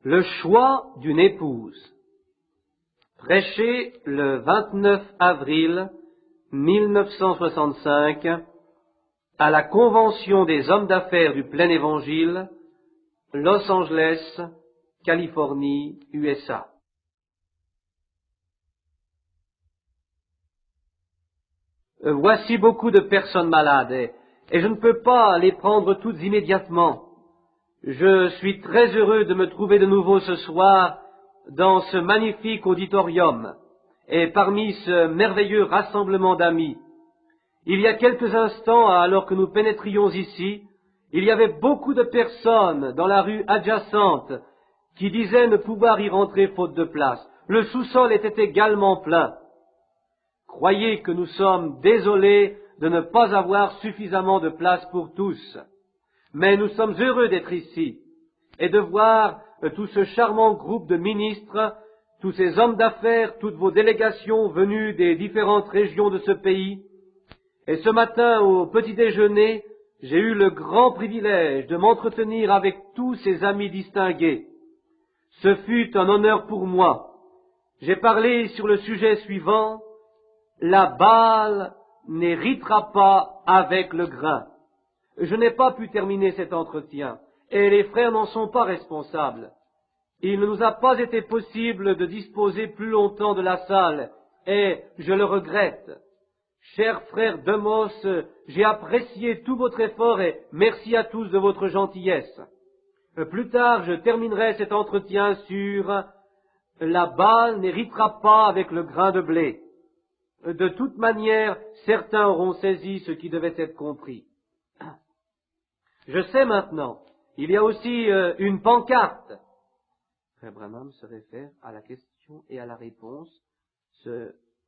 Le choix d'une épouse. Prêché le 29 avril 1965 à la Convention des hommes d'affaires du Plein Évangile, Los Angeles, Californie, USA. Voici beaucoup de personnes malades et je ne peux pas les prendre toutes immédiatement. Je suis très heureux de me trouver de nouveau ce soir dans ce magnifique auditorium et parmi ce merveilleux rassemblement d'amis. Il y a quelques instants, alors que nous pénétrions ici, il y avait beaucoup de personnes dans la rue adjacente qui disaient ne pouvoir y rentrer faute de place. Le sous-sol était également plein. Croyez que nous sommes désolés de ne pas avoir suffisamment de place pour tous. Mais nous sommes heureux d'être ici et de voir tout ce charmant groupe de ministres, tous ces hommes d'affaires, toutes vos délégations venues des différentes régions de ce pays. Et ce matin, au petit déjeuner, j'ai eu le grand privilège de m'entretenir avec tous ces amis distingués. Ce fut un honneur pour moi. J'ai parlé sur le sujet suivant: la balle n'héritera pas avec le grain. Je n'ai pas pu terminer cet entretien, et les frères n'en sont pas responsables. Il ne nous a pas été possible de disposer plus longtemps de la salle, et je le regrette. Cher frère Demos, j'ai apprécié tout votre effort et merci à tous de votre gentillesse. Plus tard, je terminerai cet entretien sur « la balle n'héritera pas avec le grain de blé ». De toute manière, certains auront saisi ce qui devait être compris. Je sais maintenant, il y a aussi une pancarte. Frère Branham se réfère à la question et à la réponse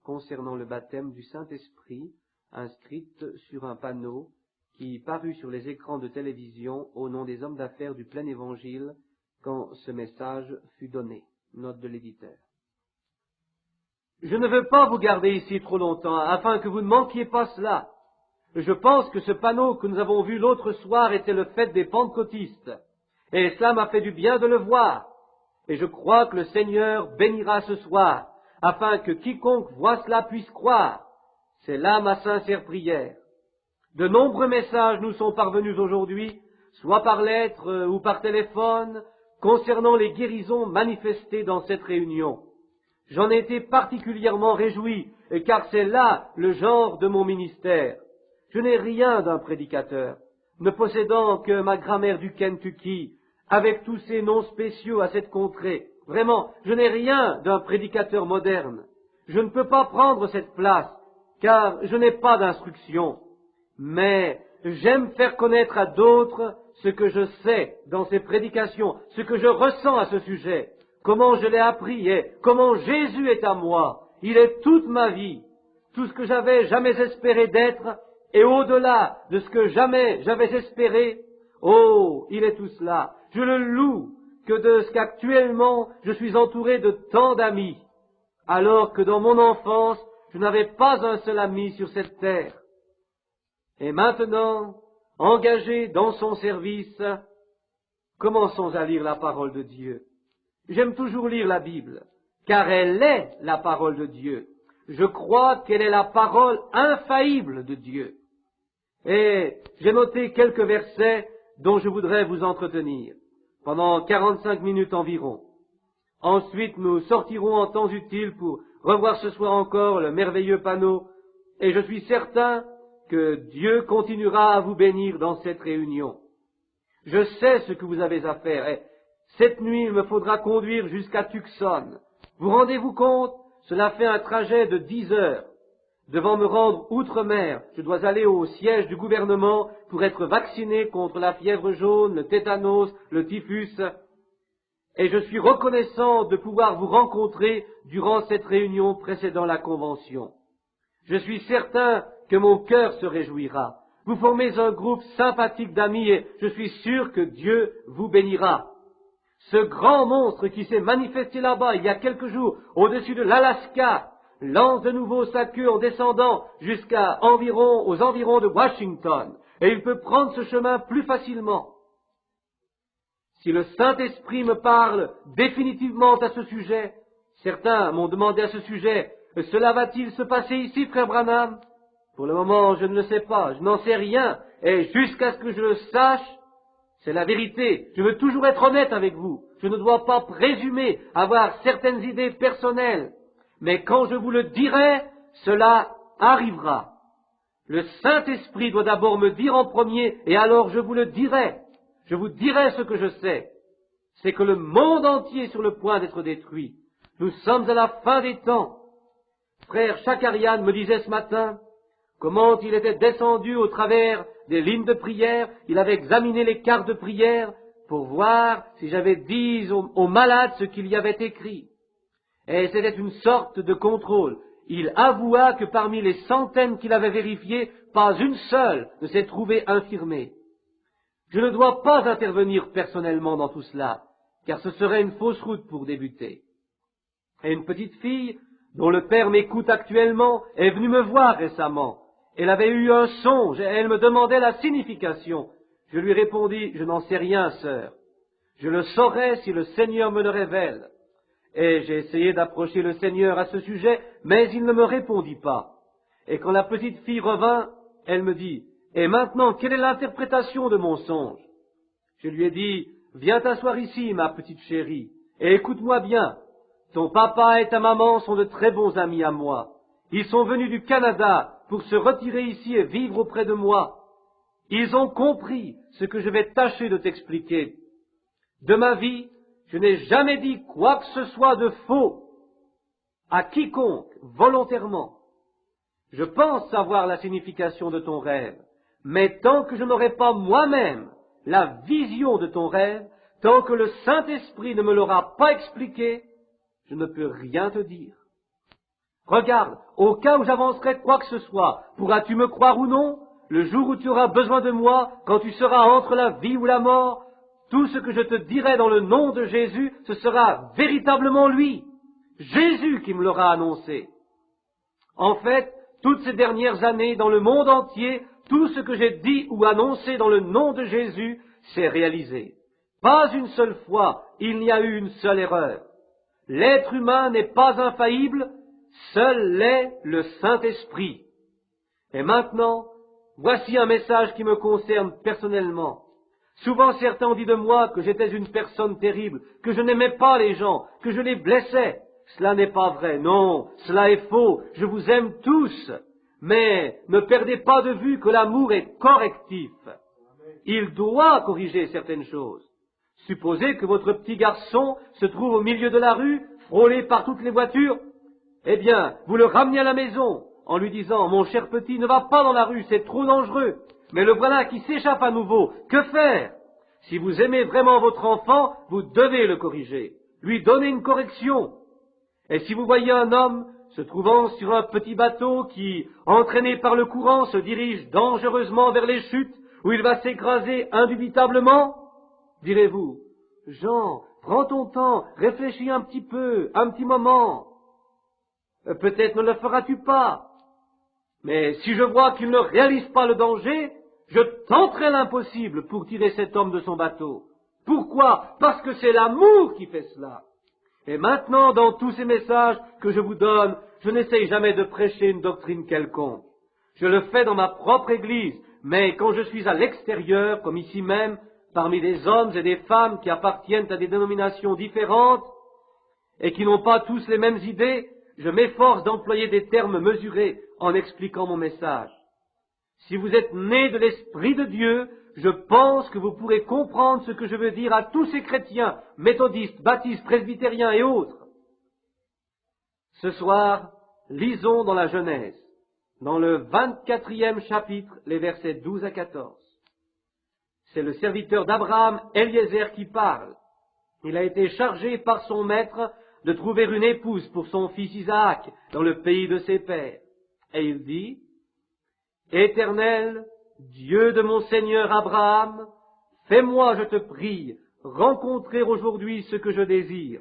concernant le baptême du Saint-Esprit, inscrite sur un panneau qui parut sur les écrans de télévision au nom des hommes d'affaires du Plein Évangile quand ce message fut donné. Note de l'éditeur. Je ne veux pas vous garder ici trop longtemps afin que vous ne manquiez pas cela. Je pense que ce panneau que nous avons vu l'autre soir était le fait des pentecôtistes, et cela m'a fait du bien de le voir, et je crois que le Seigneur bénira ce soir, afin que quiconque voit cela puisse croire. C'est là ma sincère prière. De nombreux messages nous sont parvenus aujourd'hui, soit par lettre ou par téléphone, concernant les guérisons manifestées dans cette réunion. J'en ai été particulièrement réjoui, car c'est là le genre de mon ministère. Je n'ai rien d'un prédicateur, ne possédant que ma grammaire du Kentucky, avec tous ces noms spéciaux à cette contrée. Vraiment, je n'ai rien d'un prédicateur moderne. Je ne peux pas prendre cette place, car je n'ai pas d'instruction. Mais j'aime faire connaître à d'autres ce que je sais dans ces prédications, ce que je ressens à ce sujet, comment je l'ai appris et comment Jésus est à moi. Il est toute ma vie, tout ce que j'avais jamais espéré d'être, et au-delà de ce que jamais j'avais espéré, oh, il est tout cela. Je le loue que de ce qu'actuellement je suis entouré de tant d'amis, alors que dans mon enfance, je n'avais pas un seul ami sur cette terre. Et maintenant, engagé dans son service, commençons à lire la parole de Dieu. J'aime toujours lire la Bible, car elle est la parole de Dieu. Je crois qu'elle est la parole infaillible de Dieu. Et j'ai noté quelques versets dont je voudrais vous entretenir, pendant 45 minutes environ. Ensuite, nous sortirons en temps utile pour revoir ce soir encore le merveilleux panneau, et je suis certain que Dieu continuera à vous bénir dans cette réunion. Je sais ce que vous avez à faire, et cette nuit, il me faudra conduire jusqu'à Tucson. Vous rendez-vous compte? Cela fait un trajet de 10 heures. Devant me rendre outre-mer, je dois aller au siège du gouvernement pour être vacciné contre la fièvre jaune, le tétanos, le typhus. Et je suis reconnaissant de pouvoir vous rencontrer durant cette réunion précédant la convention. Je suis certain que mon cœur se réjouira. Vous formez un groupe sympathique d'amis et je suis sûr que Dieu vous bénira. Ce grand monstre qui s'est manifesté là-bas il y a quelques jours au-dessus de l'Alaska lance de nouveau sa queue en descendant aux environs de Washington, et il peut prendre ce chemin plus facilement. Si le Saint-Esprit me parle définitivement à ce sujet, certains m'ont demandé à ce sujet, cela va-t-il se passer ici, frère Branham? Pour le moment, je ne le sais pas, je n'en sais rien, et jusqu'à ce que je le sache, c'est la vérité. Je veux toujours être honnête avec vous. Je ne dois pas présumer avoir certaines idées personnelles, mais quand je vous le dirai, cela arrivera. Le Saint-Esprit doit d'abord me dire en premier, et alors je vous le dirai. Je vous dirai ce que je sais. C'est que le monde entier est sur le point d'être détruit. Nous sommes à la fin des temps. Frère Chakarian me disait ce matin comment il était descendu au travers des lignes de prière, il avait examiné les cartes de prière pour voir si j'avais dit aux malades ce qu'il y avait écrit. Et c'était une sorte de contrôle. Il avoua que parmi les centaines qu'il avait vérifiées, pas une seule ne s'est trouvée infirmée. Je ne dois pas intervenir personnellement dans tout cela, car ce serait une fausse route pour débuter. Et une petite fille, dont le père m'écoute actuellement, est venue me voir récemment. Elle avait eu un songe et elle me demandait la signification. Je lui répondis, je n'en sais rien, sœur. Je le saurai si le Seigneur me le révèle. Et j'ai essayé d'approcher le Seigneur à ce sujet, mais il ne me répondit pas. Et quand la petite fille revint, elle me dit, « Et maintenant, quelle est l'interprétation de mon songe ?» Je lui ai dit, « Viens t'asseoir ici, ma petite chérie, et écoute-moi bien. Ton papa et ta maman sont de très bons amis à moi. Ils sont venus du Canada pour se retirer ici et vivre auprès de moi. Ils ont compris ce que je vais tâcher de t'expliquer. De ma vie, je n'ai jamais dit quoi que ce soit de faux à quiconque, volontairement. Je pense savoir la signification de ton rêve, mais tant que je n'aurai pas moi-même la vision de ton rêve, tant que le Saint-Esprit ne me l'aura pas expliqué, je ne peux rien te dire. Regarde, au cas où j'avancerai quoi que ce soit, pourras-tu me croire ou non? Le jour où tu auras besoin de moi, quand tu seras entre la vie ou la mort, tout ce que je te dirai dans le nom de Jésus, ce sera véritablement lui, Jésus qui me l'aura annoncé. En fait, toutes ces dernières années, dans le monde entier, tout ce que j'ai dit ou annoncé dans le nom de Jésus s'est réalisé. Pas une seule fois, il n'y a eu une seule erreur. L'être humain n'est pas infaillible, seul l'est le Saint-Esprit. Et maintenant, voici un message qui me concerne personnellement. Souvent certains ont dit de moi que j'étais une personne terrible, que je n'aimais pas les gens, que je les blessais. Cela n'est pas vrai, non, cela est faux, je vous aime tous. Mais ne perdez pas de vue que l'amour est correctif. Il doit corriger certaines choses. Supposez que votre petit garçon se trouve au milieu de la rue, frôlé par toutes les voitures. Eh bien, vous le ramenez à la maison en lui disant « Mon cher petit, ne va pas dans la rue, c'est trop dangereux. » Mais le voilà qui s'échappe à nouveau. Que faire? Si vous aimez vraiment votre enfant, vous devez le corriger, lui donner une correction. Et si vous voyez un homme se trouvant sur un petit bateau qui, entraîné par le courant, se dirige dangereusement vers les chutes, où il va s'écraser indubitablement, direz-vous, « Jean, prends ton temps, réfléchis un petit peu, un petit moment. Peut-être ne le feras-tu pas. Mais si je vois qu'il ne réalise pas le danger, je tenterai l'impossible pour tirer cet homme de son bateau. Pourquoi? Parce que c'est l'amour qui fait cela. Et maintenant, dans tous ces messages que je vous donne, je n'essaye jamais de prêcher une doctrine quelconque. Je le fais dans ma propre Église, mais quand je suis à l'extérieur, comme ici même, parmi des hommes et des femmes qui appartiennent à des dénominations différentes et qui n'ont pas tous les mêmes idées, je m'efforce d'employer des termes mesurés en expliquant mon message. Si vous êtes né de l'Esprit de Dieu, je pense que vous pourrez comprendre ce que je veux dire à tous ces chrétiens, méthodistes, baptistes, presbytériens et autres. Ce soir, lisons dans la Genèse, dans le 24e chapitre, les versets 12 à 14. C'est le serviteur d'Abraham, Eliezer, qui parle. Il a été chargé par son maître de trouver une épouse pour son fils Isaac dans le pays de ses pères. Et il dit, « Éternel, Dieu de mon Seigneur Abraham, fais-moi, je te prie, rencontrer aujourd'hui ce que je désire,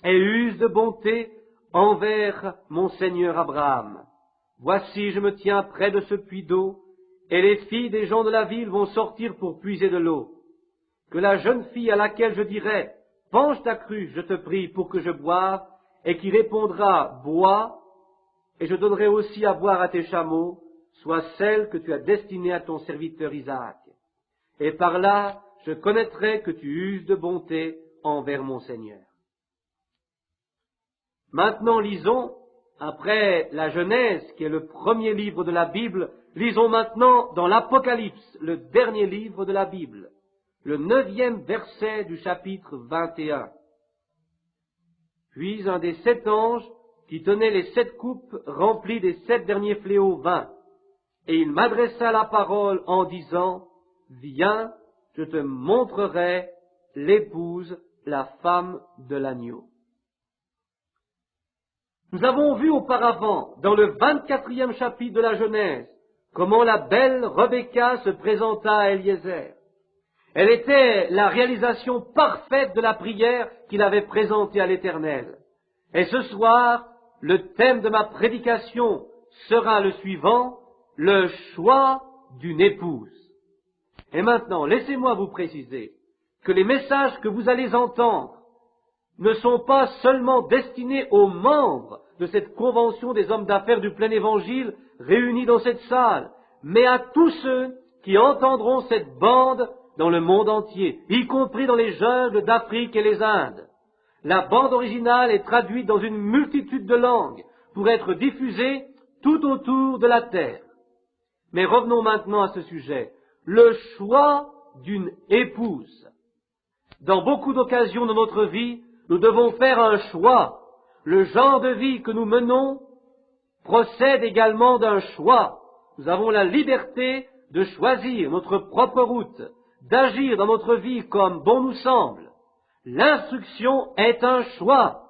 et use de bonté envers mon Seigneur Abraham. Voici, je me tiens près de ce puits d'eau, et les filles des gens de la ville vont sortir pour puiser de l'eau. que la jeune fille à laquelle je dirai « Penche ta cruche, je te prie, pour que je boive », et qui répondra « Bois », et je donnerai aussi à boire à tes chameaux, soit celle que tu as destinée à ton serviteur Isaac. Et par là, je connaîtrai que tu uses de bonté envers mon Seigneur. » Maintenant, lisons, après la Genèse, qui est le premier livre de la Bible, lisons maintenant dans l'Apocalypse, le dernier livre de la Bible, le 9e verset du chapitre 21. Puis un des 7 anges qui tenait les 7 coupes remplies des 7 derniers fléaux vint, et il m'adressa la parole en disant, « Viens, je te montrerai l'épouse, la femme de l'agneau. » Nous avons vu auparavant, dans le 24e chapitre de la Genèse, comment la belle Rebecca se présenta à Eliezer. Elle était la réalisation parfaite de la prière qu'il avait présentée à l'Éternel. Et ce soir, le thème de ma prédication sera le suivant, le choix d'une épouse. Et maintenant, laissez-moi vous préciser que les messages que vous allez entendre ne sont pas seulement destinés aux membres de cette convention des hommes d'affaires du plein évangile réunis dans cette salle, mais à tous ceux qui entendront cette bande dans le monde entier, y compris dans les jungles d'Afrique et les Indes. La bande originale est traduite dans une multitude de langues pour être diffusée tout autour de la terre. Mais revenons maintenant à ce sujet, le choix d'une épouse. Dans beaucoup d'occasions de notre vie, nous devons faire un choix. Le genre de vie que nous menons procède également d'un choix. Nous avons la liberté de choisir notre propre route, d'agir dans notre vie comme bon nous semble. L'instruction est un choix.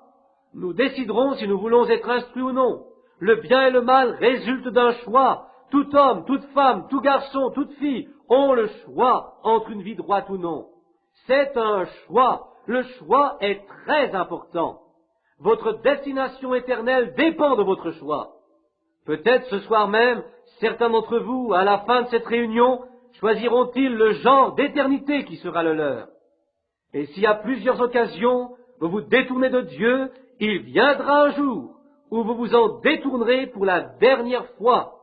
Nous déciderons si nous voulons être instruits ou non. Le bien et le mal résultent d'un choix. Tout homme, toute femme, tout garçon, toute fille ont le choix entre une vie droite ou non. C'est un choix. Le choix est très important. Votre destination éternelle dépend de votre choix. Peut-être ce soir même, certains d'entre vous, à la fin de cette réunion, choisiront-ils le genre d'éternité qui sera le leur. Et si à plusieurs occasions vous vous détournez de Dieu, il viendra un jour où vous vous en détournerez pour la dernière fois.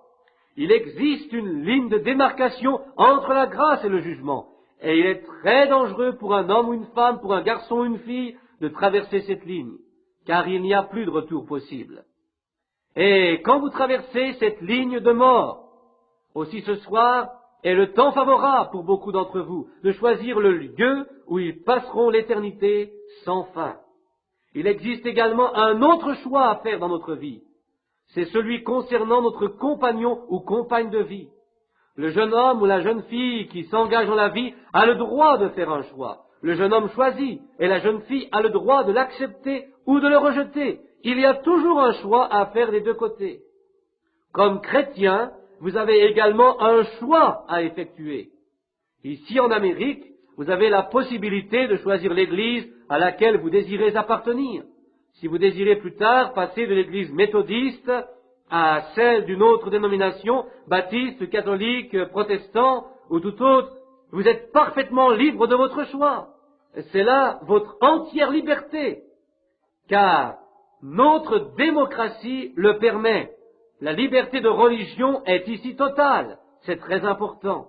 Il existe une ligne de démarcation entre la grâce et le jugement. Et il est très dangereux pour un homme ou une femme, pour un garçon ou une fille, de traverser cette ligne, car il n'y a plus de retour possible. Et quand vous traversez cette ligne de mort, aussi ce soir est le temps favorable pour beaucoup d'entre vous de choisir le lieu où ils passeront l'éternité sans fin. Il existe également un autre choix à faire dans notre vie. C'est celui concernant notre compagnon ou compagne de vie. Le jeune homme ou la jeune fille qui s'engage dans la vie a le droit de faire un choix. Le jeune homme choisit et la jeune fille a le droit de l'accepter ou de le rejeter. Il y a toujours un choix à faire des deux côtés. Comme chrétien, vous avez également un choix à effectuer. Ici en Amérique, vous avez la possibilité de choisir l'église à laquelle vous désirez appartenir. Si vous désirez plus tard passer de l'église méthodiste à celle d'une autre dénomination, baptiste, catholique, protestant ou tout autre, vous êtes parfaitement libre de votre choix. C'est là votre entière liberté, car notre démocratie le permet. La liberté de religion est ici totale. C'est très important.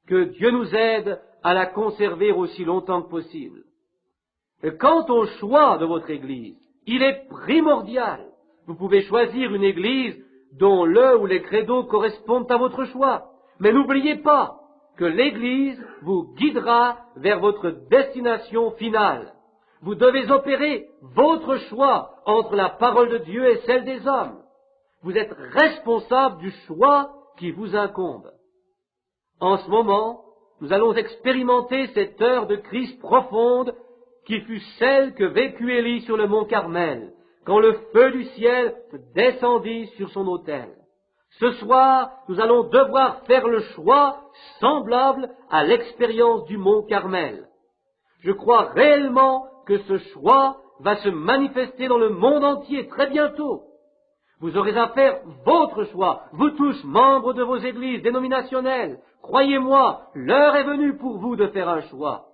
Que Dieu nous aide à la conserver aussi longtemps que possible. Et quant au choix de votre église, il est primordial. Vous pouvez choisir une église dont le ou les credos correspondent à votre choix. Mais n'oubliez pas que l'église vous guidera vers votre destination finale. Vous devez opérer votre choix entre la parole de Dieu et celle des hommes. Vous êtes responsable du choix qui vous incombe. En ce moment, nous allons expérimenter cette heure de crise profonde qui fut celle que vécut Élie sur le mont Carmel, quand le feu du ciel descendit sur son autel. Ce soir, nous allons devoir faire le choix semblable à l'expérience du mont Carmel. Je crois réellement que ce choix va se manifester dans le monde entier très bientôt. Vous aurez à faire votre choix, vous tous, membres de vos églises dénominationnelles. Croyez-moi, l'heure est venue pour vous de faire un choix.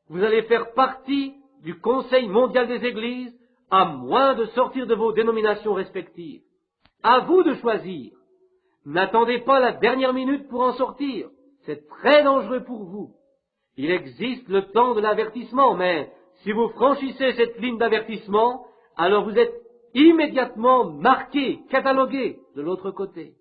Vous allez faire partie du Conseil mondial des Églises, à moins de sortir de vos dénominations respectives. À vous de choisir. N'attendez pas la dernière minute pour en sortir. C'est très dangereux pour vous. Il existe le temps de l'avertissement, mais si vous franchissez cette ligne d'avertissement, alors vous êtes immédiatement marqué, catalogué de l'autre côté.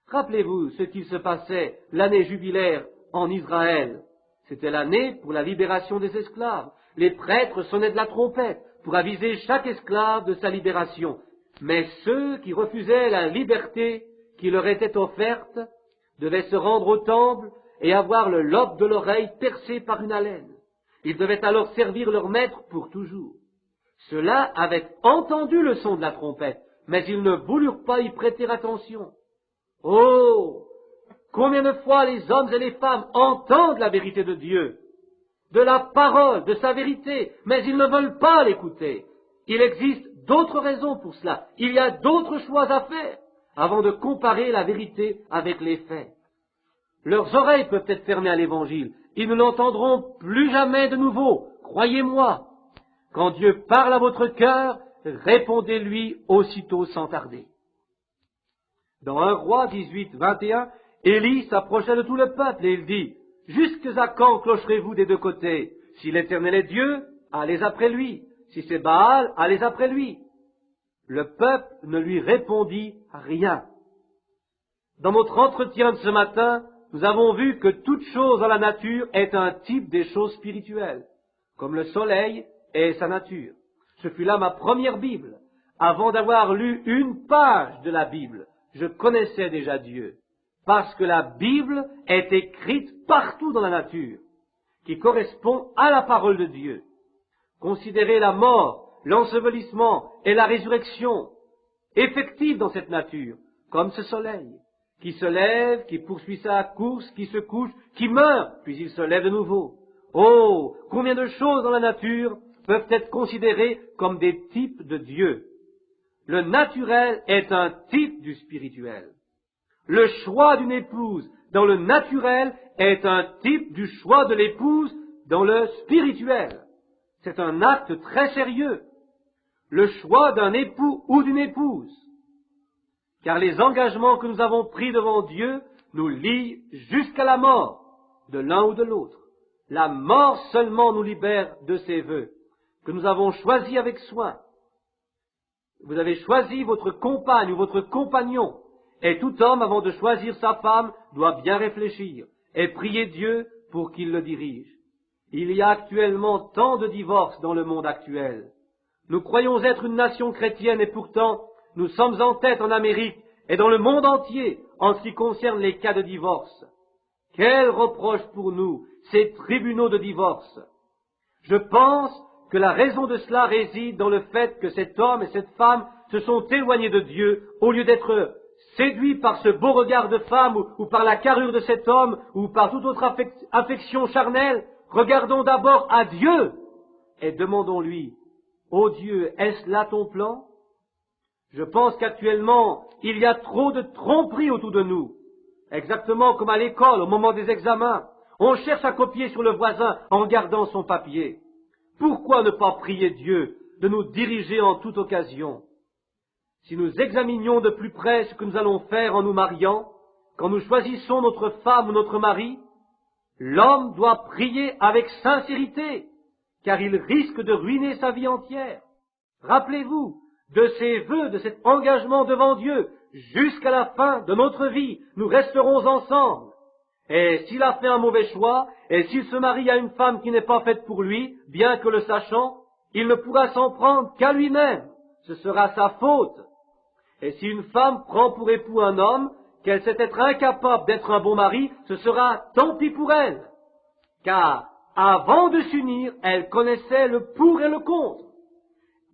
Rappelez-vous ce qu'il se passait l'année jubilaire en Israël. C'était l'année pour la libération des esclaves. Les prêtres sonnaient de la trompette pour aviser chaque esclave de sa libération. Mais ceux qui refusaient la liberté qui leur était offerte devaient se rendre au temple et avoir le lobe de l'oreille percé par une alène. Ils devaient alors servir leur maître pour toujours. Ceux-là avaient entendu le son de la trompette, mais ils ne voulurent pas y prêter attention. Oh! Combien de fois les hommes et les femmes entendent la vérité de Dieu, de la parole, de sa vérité, mais ils ne veulent pas l'écouter. Il existe d'autres raisons pour cela. Il y a d'autres choix à faire avant de comparer la vérité avec les faits. Leurs oreilles peuvent être fermées à l'Évangile. Ils ne l'entendront plus jamais de nouveau. Croyez-moi. Quand Dieu parle à votre cœur, répondez-lui aussitôt sans tarder. Dans 1 Roi 18, 21, Élie s'approcha de tout le peuple et il dit, « Jusque à quand clocherez-vous des deux côtés? Si l'Éternel est Dieu, allez après lui. Si c'est Baal, allez après lui. » Le peuple ne lui répondit rien. Dans notre entretien de ce matin, nous avons vu que toute chose dans la nature est un type des choses spirituelles, comme le soleil est sa nature. Ce fut là ma première Bible. Avant d'avoir lu une page de la Bible, je connaissais déjà Dieu, parce que la Bible est écrite partout dans la nature, qui correspond à la parole de Dieu. Considérez la mort, l'ensevelissement et la résurrection effectives dans cette nature, comme ce soleil, qui se lève, qui poursuit sa course, qui se couche, qui meurt, puis il se lève de nouveau. Oh, combien de choses dans la nature peuvent être considérées comme des types de Dieu. Le naturel est un type du spirituel. Le choix d'une épouse dans le naturel est un type du choix de l'épouse dans le spirituel. C'est un acte très sérieux. Le choix d'un époux ou d'une épouse. Car les engagements que nous avons pris devant Dieu nous lient jusqu'à la mort de l'un ou de l'autre. La mort seulement nous libère de ces vœux que nous avons choisis avec soin. Vous avez choisi votre compagne ou votre compagnon, et tout homme, avant de choisir sa femme, doit bien réfléchir et prier Dieu pour qu'il le dirige. Il y a actuellement tant de divorces dans le monde actuel. Nous croyons être une nation chrétienne et pourtant, nous sommes en tête en Amérique et dans le monde entier en ce qui concerne les cas de divorce. Quel reproche pour nous, ces tribunaux de divorce! Je pense que la raison de cela réside dans le fait que cet homme et cette femme se sont éloignés de Dieu au lieu d'être séduits par ce beau regard de femme ou par la carrure de cet homme ou par toute autre affection charnelle. Regardons d'abord à Dieu et demandons-lui, « Ô Dieu, est-ce là ton plan ?» Je pense qu'actuellement, il y a trop de tromperies autour de nous. Exactement comme à l'école, au moment des examens. On cherche à copier sur le voisin en gardant son papier. Pourquoi ne pas prier Dieu de nous diriger en toute occasion? Si nous examinions de plus près ce que nous allons faire en nous mariant, quand nous choisissons notre femme ou notre mari, l'homme doit prier avec sincérité, car il risque de ruiner sa vie entière. Rappelez-vous de ces vœux, de cet engagement devant Dieu, jusqu'à la fin de notre vie, nous resterons ensemble. Et s'il a fait un mauvais choix, et s'il se marie à une femme qui n'est pas faite pour lui, bien que le sachant, il ne pourra s'en prendre qu'à lui-même. Ce sera sa faute. Et si une femme prend pour époux un homme, qu'elle sait être incapable d'être un bon mari, ce sera tant pis pour elle. Car avant de s'unir, elle connaissait le pour et le contre.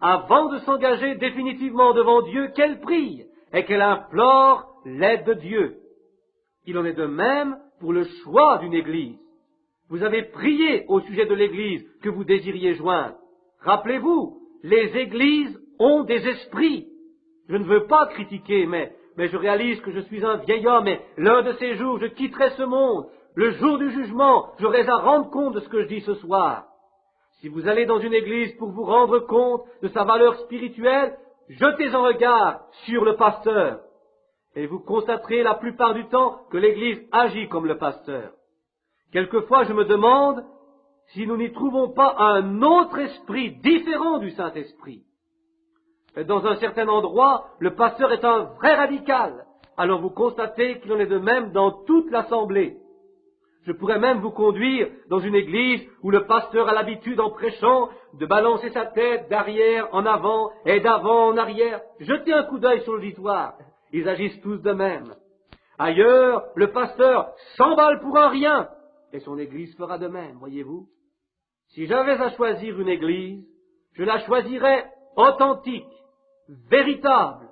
Avant de s'engager définitivement devant Dieu, qu'elle prie et qu'elle implore l'aide de Dieu. Il en est de même pour le choix d'une église. Vous avez prié au sujet de l'église que vous désiriez joindre. Rappelez-vous, les églises ont des esprits. Je ne veux pas critiquer, mais je réalise que je suis un vieil homme et l'un de ces jours je quitterai ce monde. Le jour du jugement, j'aurai à rendre compte de ce que je dis ce soir. Si vous allez dans une église pour vous rendre compte de sa valeur spirituelle, jetez un regard sur le pasteur. Et vous constaterez la plupart du temps que l'église agit comme le pasteur. Quelquefois, je me demande si nous n'y trouvons pas un autre esprit différent du Saint-Esprit. Dans un certain endroit, le pasteur est un vrai radical. Alors vous constatez qu'il en est de même dans toute l'assemblée. Je pourrais même vous conduire dans une église où le pasteur a l'habitude, en prêchant, de balancer sa tête d'arrière en avant et d'avant en arrière. Jetez un coup d'œil sur l'auditoire. Ils agissent tous de même. Ailleurs, le pasteur s'emballe pour un rien, et son église fera de même, voyez-vous. Si j'avais à choisir une église, je la choisirais authentique, véritable,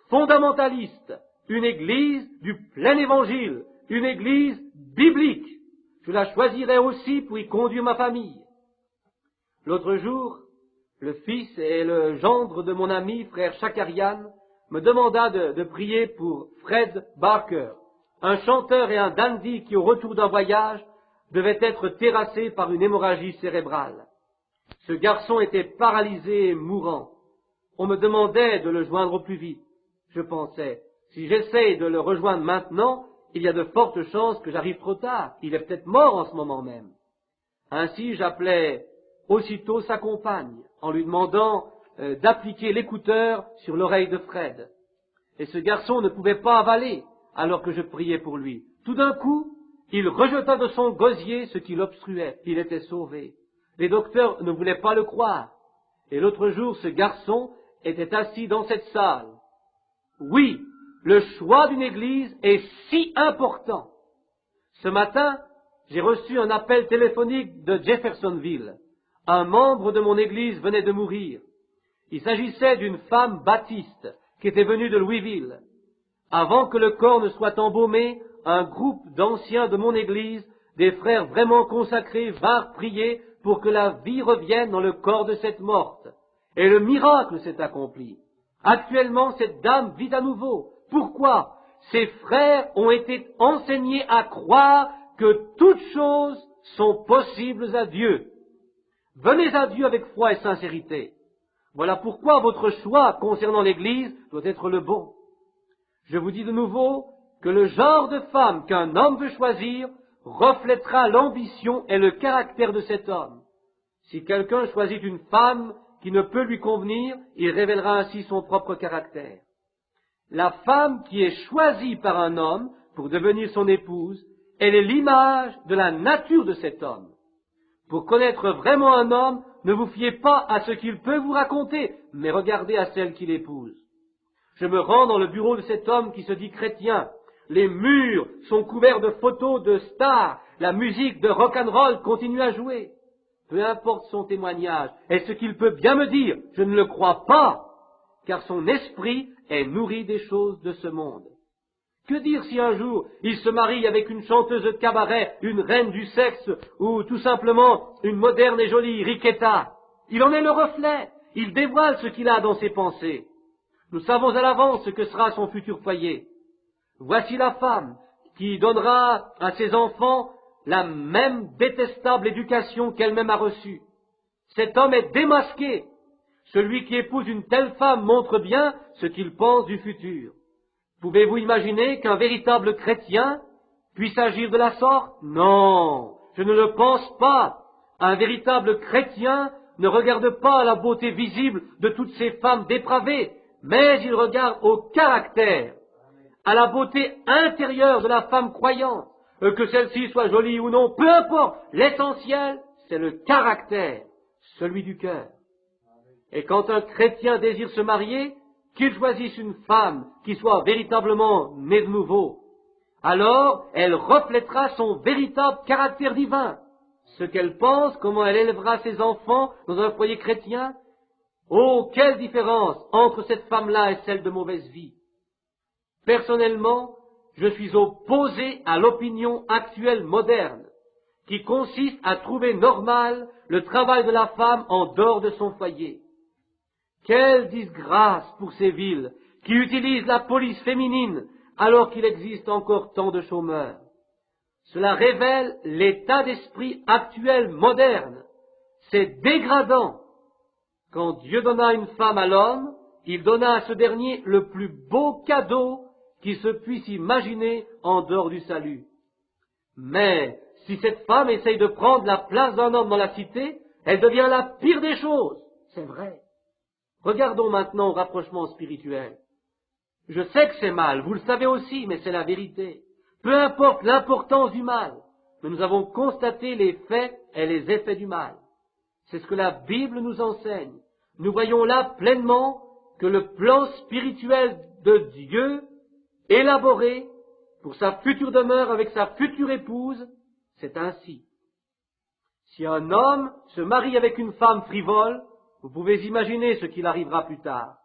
fondamentaliste, une église du plein évangile, une église biblique. Je la choisirais aussi pour y conduire ma famille. L'autre jour, le fils et le gendre de mon ami, frère Chakarian, me demanda de prier pour Fred Barker, un chanteur et un dandy qui, au retour d'un voyage, devait être terrassé par une hémorragie cérébrale. Ce garçon était paralysé et mourant. On me demandait de le joindre au plus vite. Je pensais, si j'essaye de le rejoindre maintenant, il y a de fortes chances que j'arrive trop tard. Il est peut-être mort en ce moment même. Ainsi, j'appelai aussitôt sa compagne, en lui demandant d'appliquer l'écouteur sur l'oreille de Fred. Et ce garçon ne pouvait pas avaler, alors que je priais pour lui. Tout d'un coup, il rejeta de son gosier ce qui l'obstruait. Il était sauvé. Les docteurs ne voulaient pas le croire. Et l'autre jour, ce garçon était assis dans cette salle. Oui, le choix d'une église est si important. Ce matin, j'ai reçu un appel téléphonique de Jeffersonville. Un membre de mon église venait de mourir. Il s'agissait d'une femme baptiste qui était venue de Louisville. Avant que le corps ne soit embaumé, un groupe d'anciens de mon église, des frères vraiment consacrés, vinrent prier pour que la vie revienne dans le corps de cette morte. Et le miracle s'est accompli. Actuellement, cette dame vit à nouveau. Pourquoi? Ses frères ont été enseignés à croire que toutes choses sont possibles à Dieu. Venez à Dieu avec foi et sincérité. Voilà pourquoi votre choix concernant l'Église doit être le bon. Je vous dis de nouveau que le genre de femme qu'un homme veut choisir reflètera l'ambition et le caractère de cet homme. Si quelqu'un choisit une femme qui ne peut lui convenir, il révélera ainsi son propre caractère. La femme qui est choisie par un homme pour devenir son épouse, elle est l'image de la nature de cet homme. Pour connaître vraiment un homme, ne vous fiez pas à ce qu'il peut vous raconter, mais regardez à celle qu'il épouse. Je me rends dans le bureau de cet homme qui se dit chrétien. Les murs sont couverts de photos de stars. La musique de rock'n'roll continue à jouer. Peu importe son témoignage et ce qu'il peut bien me dire, je ne le crois pas, car son esprit est nourri des choses de ce monde. Que dire si un jour il se marie avec une chanteuse de cabaret, une reine du sexe, ou tout simplement une moderne et jolie Riquetta? Il en est le reflet, il dévoile ce qu'il a dans ses pensées. Nous savons à l'avance ce que sera son futur foyer. Voici la femme qui donnera à ses enfants la même détestable éducation qu'elle-même a reçue. Cet homme est démasqué. Celui qui épouse une telle femme montre bien ce qu'il pense du futur. Pouvez-vous imaginer qu'un véritable chrétien puisse agir de la sorte? Non, je ne le pense pas. Un véritable chrétien ne regarde pas à la beauté visible de toutes ces femmes dépravées, mais il regarde au caractère, à la beauté intérieure de la femme croyante. Que celle-ci soit jolie ou non, peu importe, l'essentiel, c'est le caractère, celui du cœur. Et quand un chrétien désire se marier, qu'il choisisse une femme qui soit véritablement née de nouveau, alors elle reflètera son véritable caractère divin. Ce qu'elle pense, comment elle élèvera ses enfants dans un foyer chrétien. Oh, quelle différence entre cette femme-là et celle de mauvaise vie. Personnellement, je suis opposé à l'opinion actuelle moderne, qui consiste à trouver normal le travail de la femme en dehors de son foyer. Quelle disgrâce pour ces villes qui utilisent la police féminine alors qu'il existe encore tant de chômeurs. Cela révèle l'état d'esprit actuel, moderne. C'est dégradant. Quand Dieu donna une femme à l'homme, il donna à ce dernier le plus beau cadeau qui se puisse imaginer en dehors du salut. Mais si cette femme essaye de prendre la place d'un homme dans la cité, elle devient la pire des choses. C'est vrai. Regardons maintenant au rapprochement spirituel. Je sais que c'est mal, vous le savez aussi, mais c'est la vérité. Peu importe l'importance du mal, mais nous avons constaté les faits et les effets du mal. C'est ce que la Bible nous enseigne. Nous voyons là pleinement que le plan spirituel de Dieu, élaboré pour sa future demeure avec sa future épouse, c'est ainsi. Si un homme se marie avec une femme frivole, vous pouvez imaginer ce qu'il arrivera plus tard.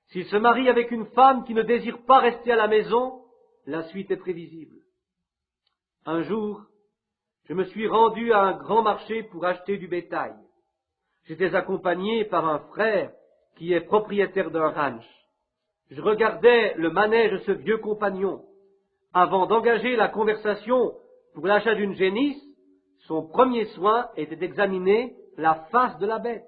S'il se marie avec une femme qui ne désire pas rester à la maison, la suite est prévisible. Un jour, je me suis rendu à un grand marché pour acheter du bétail. J'étais accompagné par un frère qui est propriétaire d'un ranch. Je regardais le manège de ce vieux compagnon. Avant d'engager la conversation pour l'achat d'une génisse, son premier soin était d'examiner la face de la bête.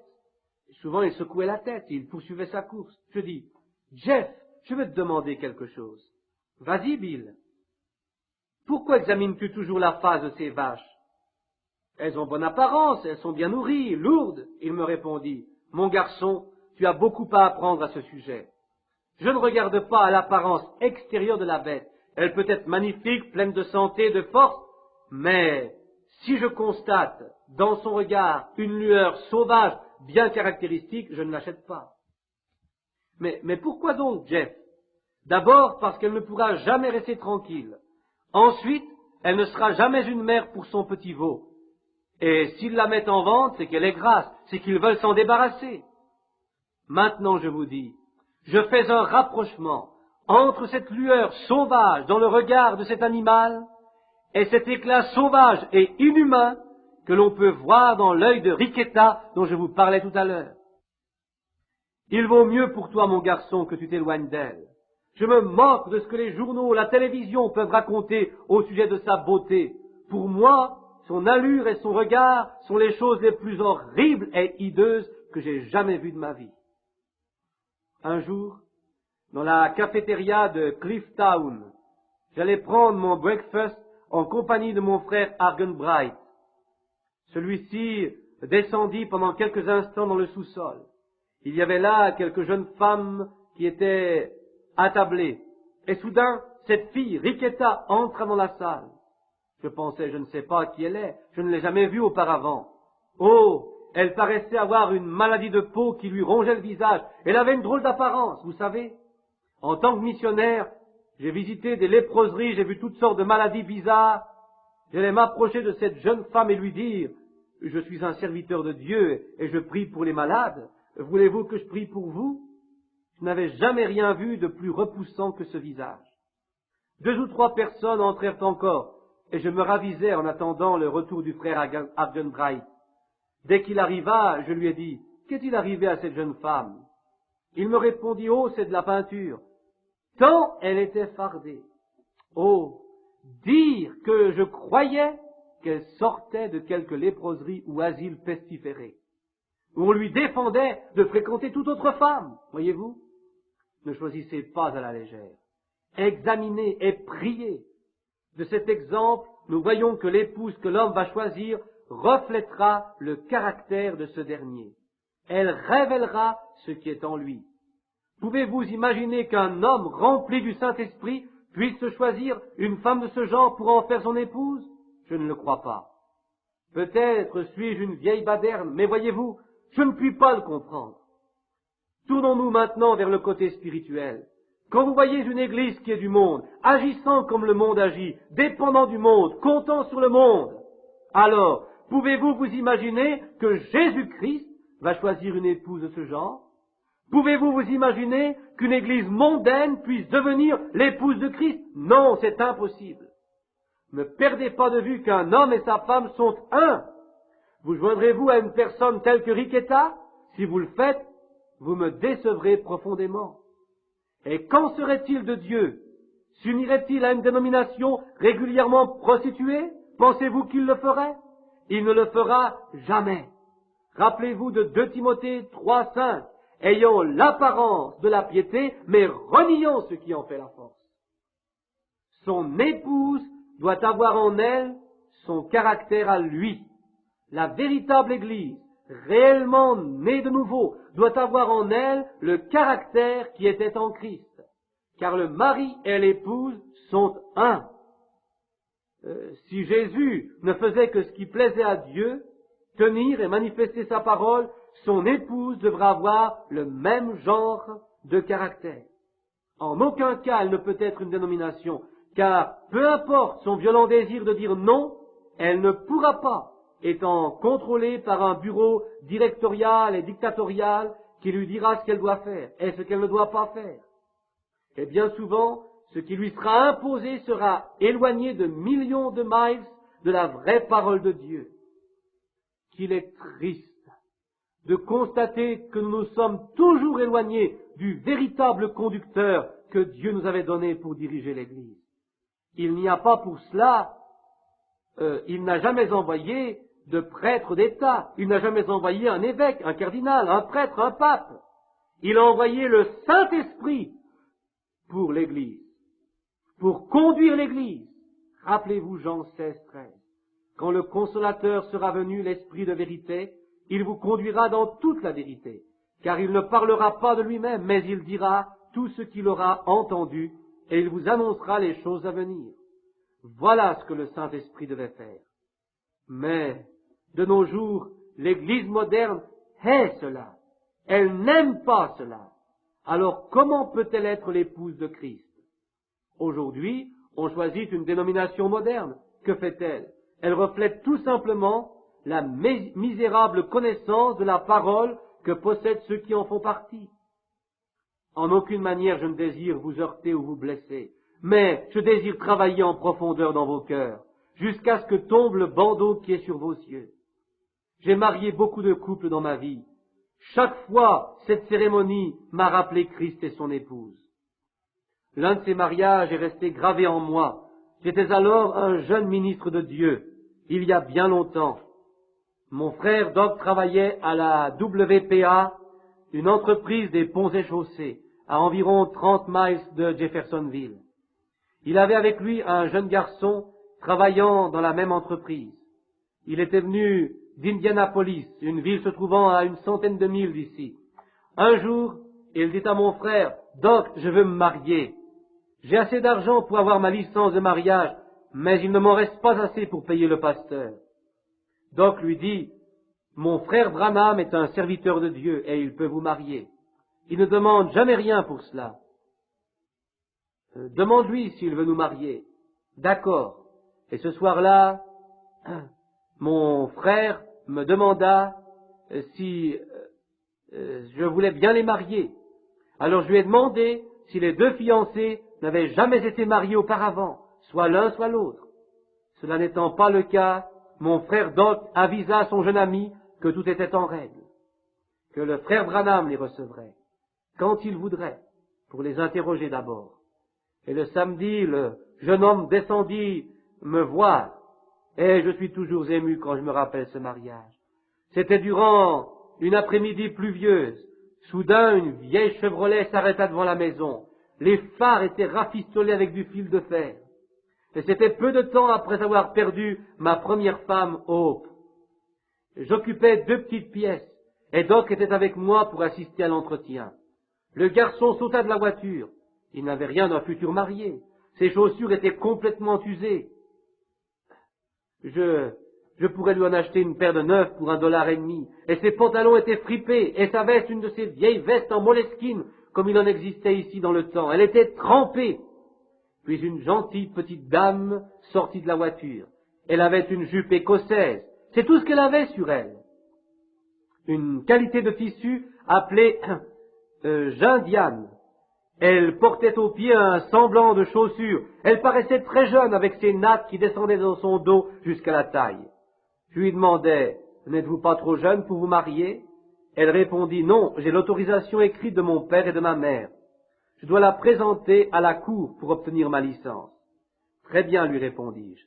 Souvent, il secouait la tête et il poursuivait sa course. Je dis, « Jeff, je vais te demander quelque chose. »« Vas-y, Bill. »« Pourquoi examines-tu toujours la face de ces vaches ?»« Elles ont bonne apparence, elles sont bien nourries, lourdes. » Il me répondit, « Mon garçon, tu as beaucoup à apprendre à ce sujet. Je ne regarde pas à l'apparence extérieure de la bête. Elle peut être magnifique, pleine de santé et de force, mais si je constate dans son regard une lueur sauvage bien caractéristique, je ne l'achète pas. » Mais pourquoi donc, Jeff? D'abord parce qu'elle ne pourra jamais rester tranquille. Ensuite, elle ne sera jamais une mère pour son petit veau. Et s'ils la mettent en vente, c'est qu'elle est grasse, c'est qu'ils veulent s'en débarrasser. Maintenant, je vous dis, je fais un rapprochement entre cette lueur sauvage dans le regard de cet animal et cet éclat sauvage et inhumain que l'on peut voir dans l'œil de Riquetta dont je vous parlais tout à l'heure. Il vaut mieux pour toi, mon garçon, que tu t'éloignes d'elle. Je me moque de ce que les journaux, la télévision peuvent raconter au sujet de sa beauté. Pour moi, son allure et son regard sont les choses les plus horribles et hideuses que j'ai jamais vues de ma vie. Un jour, dans la cafétéria de Clifftown, j'allais prendre mon breakfast en compagnie de mon frère Argenbright. Celui-ci descendit pendant quelques instants dans le sous-sol. Il y avait là quelques jeunes femmes qui étaient attablées. Et soudain, cette fille, Riquetta, entra dans la salle. Je pensais, je ne sais pas qui elle est, je ne l'ai jamais vue auparavant. Oh, elle paraissait avoir une maladie de peau qui lui rongeait le visage. Elle avait une drôle d'apparence, vous savez. En tant que missionnaire, j'ai visité des léproseries, j'ai vu toutes sortes de maladies bizarres. J'allais m'approcher de cette jeune femme et lui dire, « Je suis un serviteur de Dieu et je prie pour les malades. Voulez-vous que je prie pour vous ?» Je n'avais jamais rien vu de plus repoussant que ce visage. 2 ou 3 personnes entrèrent encore, et je me ravisais en attendant le retour du frère Argenbright. Dès qu'il arriva, je lui ai dit, « Qu'est-il arrivé à cette jeune femme ?» Il me répondit, « Oh, c'est de la peinture. » Tant elle était fardée. Oh, dire que je croyais qu'elle sortait de quelque léproserie ou asile pestiféré, où on lui défendait de fréquenter toute autre femme, voyez-vous. Ne choisissez pas à la légère. Examinez et priez. De cet exemple, nous voyons que l'épouse que l'homme va choisir reflètera le caractère de ce dernier. Elle révélera ce qui est en lui. Pouvez-vous imaginer qu'un homme rempli du Saint-Esprit puisse choisir une femme de ce genre pour en faire son épouse? Je ne le crois pas. Peut-être suis-je une vieille baderne, mais voyez-vous, je ne puis pas le comprendre. Tournons-nous maintenant vers le côté spirituel. Quand vous voyez une église qui est du monde, agissant comme le monde agit, dépendant du monde, comptant sur le monde, alors, pouvez-vous vous imaginer que Jésus-Christ va choisir une épouse de ce genre? Pouvez-vous vous imaginer qu'une église mondaine puisse devenir l'épouse de Christ? Non, c'est impossible. Ne perdez pas de vue qu'un homme et sa femme sont un. Vous joindrez-vous à une personne telle que Riquetta? Si vous le faites, vous me décevrez profondément. Et qu'en serait-il de Dieu? S'unirait-il à une dénomination régulièrement prostituée Pensez-vous qu'il le ferait? Il ne le fera jamais. Rappelez-vous de 2 Timothée 3:5, ayant l'apparence de la piété, mais reniant ce qui en fait la force. Son épouse doit avoir en elle son caractère à lui. La véritable Église, réellement née de nouveau, doit avoir en elle le caractère qui était en Christ. Car le mari et l'épouse sont un. Si Jésus ne faisait que ce qui plaisait à Dieu, tenir et manifester sa parole, son épouse devra avoir le même genre de caractère. En aucun cas elle ne peut être une dénomination, car peu importe son violent désir de dire non, elle ne pourra pas, étant contrôlée par un bureau directorial et dictatorial qui lui dira ce qu'elle doit faire et ce qu'elle ne doit pas faire. Et bien souvent, ce qui lui sera imposé sera éloigné de millions de miles de la vraie parole de Dieu. Qu'il est triste de constater que nous nous sommes toujours éloignés du véritable conducteur que Dieu nous avait donné pour diriger l'Église. Il n'y a pas pour cela, il n'a jamais envoyé de prêtre d'État, il n'a jamais envoyé un évêque, un cardinal, un prêtre, un pape. Il a envoyé le Saint-Esprit pour l'Église, pour conduire l'Église. Rappelez-vous Jean 16:13. Quand le Consolateur sera venu, l'Esprit de vérité, il vous conduira dans toute la vérité, car il ne parlera pas de lui-même, mais il dira tout ce qu'il aura entendu, et il vous annoncera les choses à venir. Voilà ce que le Saint-Esprit devait faire. Mais, de nos jours, l'Église moderne hait cela. Elle n'aime pas cela. Alors comment peut-elle être l'épouse de Christ? Aujourd'hui, on choisit une dénomination moderne. Que fait-elle? Elle reflète tout simplement la misérable connaissance de la parole que possèdent ceux qui en font partie. En aucune manière je ne désire vous heurter ou vous blesser, mais je désire travailler en profondeur dans vos cœurs, jusqu'à ce que tombe le bandeau qui est sur vos cieux. J'ai marié beaucoup de couples dans ma vie. Chaque fois, cette cérémonie m'a rappelé Christ et son épouse. L'un de ces mariages est resté gravé en moi. J'étais alors un jeune ministre de Dieu, il y a bien longtemps. Mon frère Doc travaillait à la WPA, une entreprise des ponts et chaussées, à environ 30 miles de Jeffersonville. Il avait avec lui un jeune garçon travaillant dans la même entreprise. Il était venu d'Indianapolis, une ville se trouvant à une centaine de milles d'ici. Un jour, il dit à mon frère, « Doc, je veux me marier. J'ai assez d'argent pour avoir ma licence de mariage, mais il ne m'en reste pas assez pour payer le pasteur. » Doc lui dit, « Mon frère Branham est un serviteur de Dieu et il peut vous marier. Il ne demande jamais rien pour cela. Demande-lui s'il veut nous marier. » D'accord. Et ce soir-là, mon frère me demanda si je voulais bien les marier. Alors je lui ai demandé si les deux fiancés n'avaient jamais été mariés auparavant, soit l'un soit l'autre. Cela n'étant pas le cas, mon frère Doc avisa son jeune ami que tout était en règle, que le frère Branham les recevrait, quand il voudrait, pour les interroger d'abord. Et le samedi, le jeune homme descendit me voir, et je suis toujours ému quand je me rappelle ce mariage. C'était durant une après-midi pluvieuse. Soudain, une vieille Chevrolet s'arrêta devant la maison. Les phares étaient rafistolés avec du fil de fer. Et c'était peu de temps après avoir perdu ma première femme, Hope. J'occupais 2 petites pièces, et Doc était avec moi pour assister à l'entretien. Le garçon sauta de la voiture. Il n'avait rien d'un futur marié. Ses chaussures étaient complètement usées. Je pourrais lui en acheter une paire de neuves pour $1,50, et ses pantalons étaient fripés, et sa veste une de ces vieilles vestes en moleskine, comme il en existait ici dans le temps. Elle était trempée. Puis une gentille petite dame sortit de la voiture. Elle avait une jupe écossaise. C'est tout ce qu'elle avait sur elle. Une qualité de tissu appelée Jindiane. Elle portait aux pieds un semblant de chaussure. Elle paraissait très jeune avec ses nattes qui descendaient dans son dos jusqu'à la taille. Je lui demandai, « N'êtes-vous pas trop jeune pour vous marier ?» Elle répondit, « Non, j'ai l'autorisation écrite de mon père et de ma mère. Je dois la présenter à la cour pour obtenir ma licence. » « Très bien, lui répondis-je.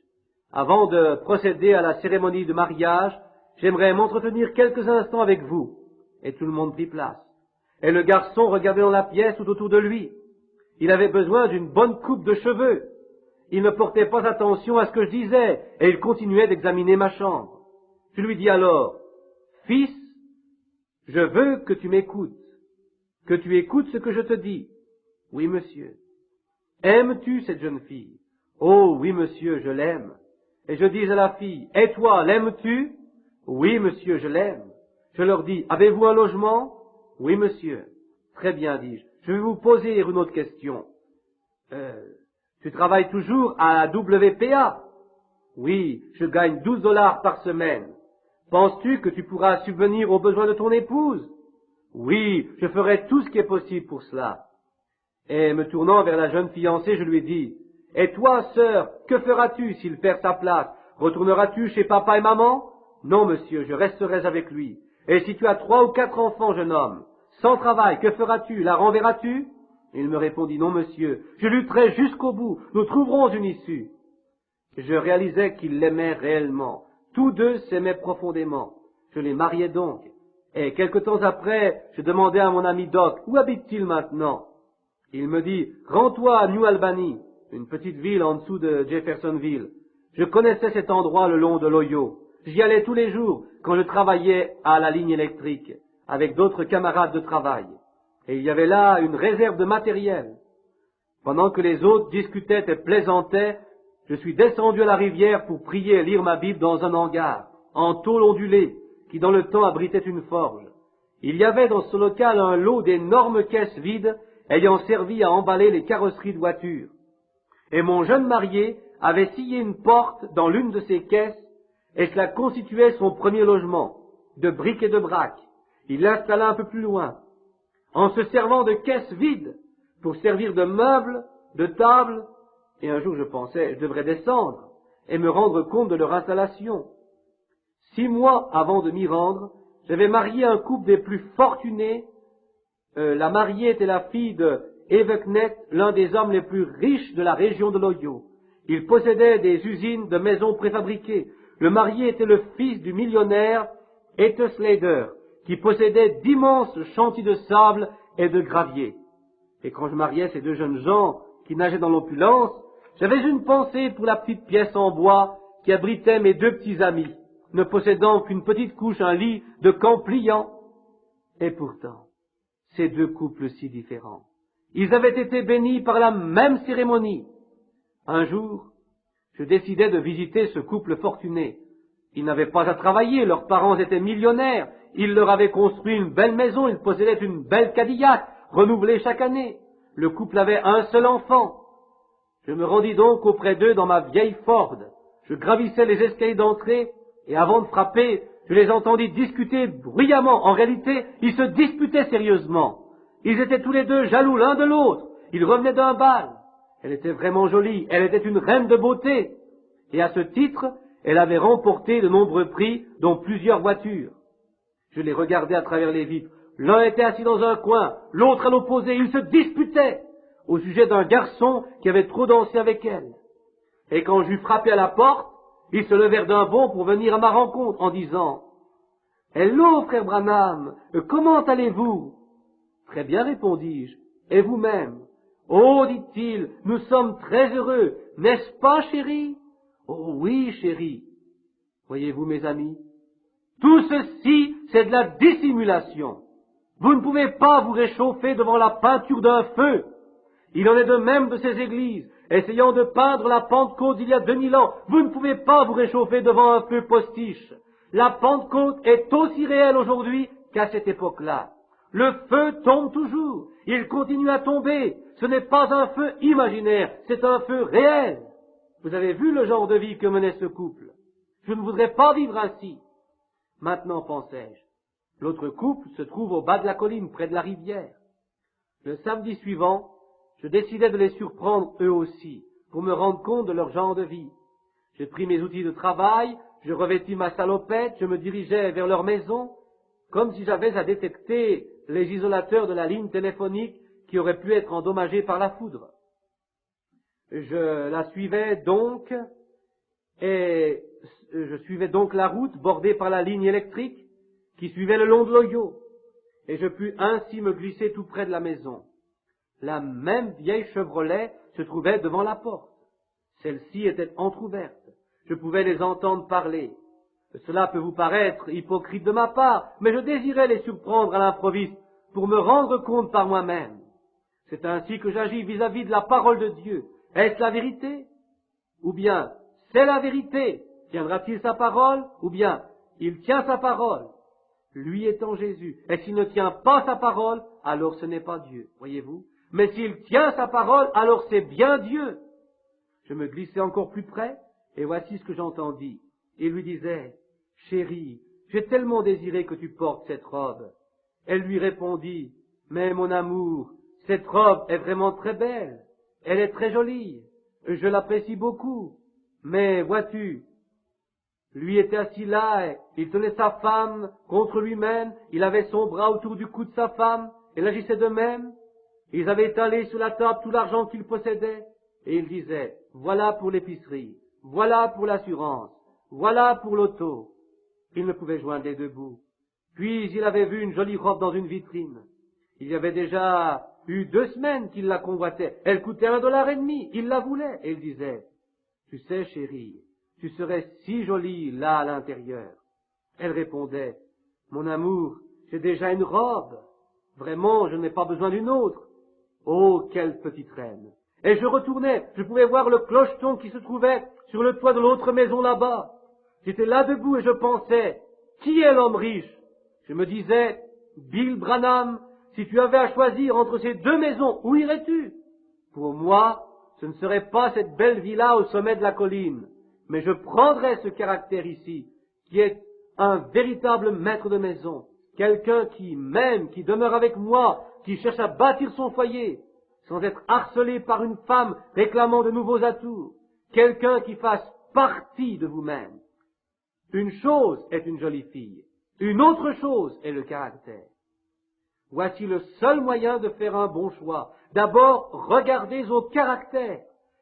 Avant de procéder à la cérémonie de mariage, j'aimerais m'entretenir quelques instants avec vous. » Et tout le monde prit place. Et le garçon regardait dans la pièce tout autour de lui. Il avait besoin d'une bonne coupe de cheveux. Il ne portait pas attention à ce que je disais, et il continuait d'examiner ma chambre. Je lui dis alors, « Fils, je veux que tu m'écoutes, que tu écoutes ce que je te dis. »« Oui, monsieur. »« Aimes-tu cette jeune fille ?»« Oh, oui, monsieur, je l'aime. » Et je dis à la fille, « Et toi, l'aimes-tu ?»« Oui, monsieur, je l'aime. » Je leur dis, « Avez-vous un logement ?»« Oui, monsieur. »« Très bien, dis-je. Je vais vous poser une autre question. Tu travailles toujours à la WPA ?»« Oui, je gagne 12 $ par semaine. Penses-tu que tu pourras subvenir aux besoins de ton épouse ?»« Oui, je ferai tout ce qui est possible pour cela. » Et me tournant vers la jeune fiancée, je lui dis, « Et toi, sœur, que feras-tu s'il perd sa place? Retourneras-tu chez papa et maman ?»« Non, monsieur, je resterai avec lui. »« Et si tu as 3 ou 4 enfants, jeune homme, sans travail, que feras-tu? La renverras-tu » Il me répondit, « Non, monsieur, je lutterai jusqu'au bout, nous trouverons une issue. » Je réalisais qu'il l'aimait réellement. Tous deux s'aimaient profondément. Je les mariai donc. Et quelque temps après, je demandai à mon ami Doc, « Où habite-t-il maintenant ?» Il me dit, « Rends-toi à New Albany, une petite ville en dessous de Jeffersonville. » Je connaissais cet endroit le long de l'Ohio. J'y allais tous les jours quand je travaillais à la ligne électrique, avec d'autres camarades de travail. Et il y avait là une réserve de matériel. Pendant que les autres discutaient et plaisantaient, je suis descendu à la rivière pour prier et lire ma Bible dans un hangar, en tôle ondulée, qui dans le temps abritait une forge. Il y avait dans ce local un lot d'énormes caisses vides ayant servi à emballer les carrosseries de voitures. Et mon jeune marié avait scié une porte dans l'une de ces caisses, et cela constituait son premier logement, de briques et de braques. Il l'installa un peu plus loin, en se servant de caisses vides, pour servir de meubles, de tables, et un jour je pensais, je devrais descendre et me rendre compte de leur installation. 6 mois avant de m'y rendre, j'avais marié un couple des plus fortunés. La mariée était la fille de Eveknet, l'un des hommes les plus riches de la région de l'Ohio. Il possédait des usines de maisons préfabriquées. Le marié était le fils du millionnaire Ette Slater, qui possédait d'immenses chantiers de sable et de gravier. Et quand je mariais ces 2 jeunes gens qui nageaient dans l'opulence, j'avais une pensée pour la petite pièce en bois qui abritait mes 2 petits amis, ne possédant qu'une petite couche, un lit de camp pliant. Et pourtant, ces 2 couples si différents, ils avaient été bénis par la même cérémonie. Un jour, je décidai de visiter ce couple fortuné. Ils n'avaient pas à travailler, leurs parents étaient millionnaires, ils leur avaient construit une belle maison, ils possédaient une belle Cadillac, renouvelée chaque année. Le couple avait un seul enfant. Je me rendis donc auprès d'eux dans ma vieille Ford. Je gravissais les escaliers d'entrée, et avant de frapper, je les entendis discuter bruyamment. En réalité, ils se disputaient sérieusement. Ils étaient tous les 2 jaloux l'un de l'autre. Ils revenaient d'un bal. Elle était vraiment jolie, elle était une reine de beauté. Et à ce titre, elle avait remporté de nombreux prix, dont plusieurs voitures. Je les regardais à travers les vitres. L'un était assis dans un coin, l'autre à l'opposé. Ils se disputaient au sujet d'un garçon qui avait trop dansé avec elle. Et quand j'eus frappé à la porte, ils se levèrent d'un bond pour venir à ma rencontre en disant « Hello, frère Branham, comment allez-vous » ? « Très bien, répondis-je. Et vous-même ?»« Oh, dit-il, nous sommes très heureux, n'est-ce pas, chérie ?»« Oh oui, chérie. » Voyez-vous, mes amis, tout ceci, c'est de la dissimulation. Vous ne pouvez pas vous réchauffer devant la peinture d'un feu. Il en est de même de ces églises. Essayant de peindre la Pentecôte d'il y a 2000 ans, vous ne pouvez pas vous réchauffer devant un feu postiche. La Pentecôte est aussi réelle aujourd'hui qu'à cette époque-là. Le feu tombe toujours. Il continue à tomber. Ce n'est pas un feu imaginaire, c'est un feu réel. Vous avez vu le genre de vie que menait ce couple. Je ne voudrais pas vivre ainsi. Maintenant, pensais-je, l'autre couple se trouve au bas de la colline, près de la rivière. Le samedi suivant, je décidai de les surprendre eux aussi, pour me rendre compte de leur genre de vie. J'ai pris mes outils de travail, je revêtis ma salopette, je me dirigeais vers leur maison, comme si j'avais à détecter les isolateurs de la ligne téléphonique qui auraient pu être endommagés par la foudre. Je la suivais donc, Et je suivais donc la route bordée par la ligne électrique qui suivait le long de l'Ohio. Et je pus ainsi me glisser tout près de la maison. La même vieille Chevrolet se trouvait devant la porte. Celle-ci était entr'ouverte. Je pouvais les entendre parler. Cela peut vous paraître hypocrite de ma part, mais je désirais les surprendre à l'improviste pour me rendre compte par moi-même. C'est ainsi que j'agis vis-à-vis de la parole de Dieu. Est-ce la vérité? Ou bien, c'est la vérité? Tiendra-t-il sa parole? Ou bien, il tient sa parole? Lui étant Jésus. Et s'il ne tient pas sa parole, alors ce n'est pas Dieu, voyez-vous. Mais s'il tient sa parole, alors c'est bien Dieu. Je me glissais encore plus près, et voici ce que j'entendis. Il lui disait, « Chérie, j'ai tellement désiré que tu portes cette robe. » Elle lui répondit, « Mais mon amour, cette robe est vraiment très belle. Elle est très jolie. Je l'apprécie beaucoup. Mais vois-tu, lui était assis là, et il tenait sa femme contre lui-même, il avait son bras autour du cou de sa femme, elle agissait de même. Ils avaient étalé sur la table tout l'argent qu'ils possédaient, et il disait, voilà pour l'épicerie, voilà pour l'assurance, voilà pour l'auto. Il ne pouvait joindre les deux bouts. Puis il avait vu une jolie robe dans une vitrine. Il y avait déjà eu 2 semaines qu'il la convoitait. Elle coûtait $1,50. Il la voulait. Et il disait, tu sais, chérie, tu serais si jolie là à l'intérieur. Elle répondait, mon amour, j'ai déjà une robe. Vraiment, je n'ai pas besoin d'une autre. Oh, quelle petite reine. Et je retournais, je pouvais voir le clocheton qui se trouvait sur le toit de l'autre maison là-bas. J'étais là debout et je pensais, qui est l'homme riche? Je me disais, Bill Branham, si tu avais à choisir entre ces 2 maisons, où irais-tu? Pour moi, ce ne serait pas cette belle villa au sommet de la colline, mais je prendrais ce caractère ici, qui est un véritable maître de maison, quelqu'un qui m'aime, qui demeure avec moi, qui cherche à bâtir son foyer, sans être harcelé par une femme réclamant de nouveaux atours, quelqu'un qui fasse partie de vous-même. Une chose est une jolie fille, une autre chose est le caractère. Voici le seul moyen de faire un bon choix. D'abord, regardez au caractère.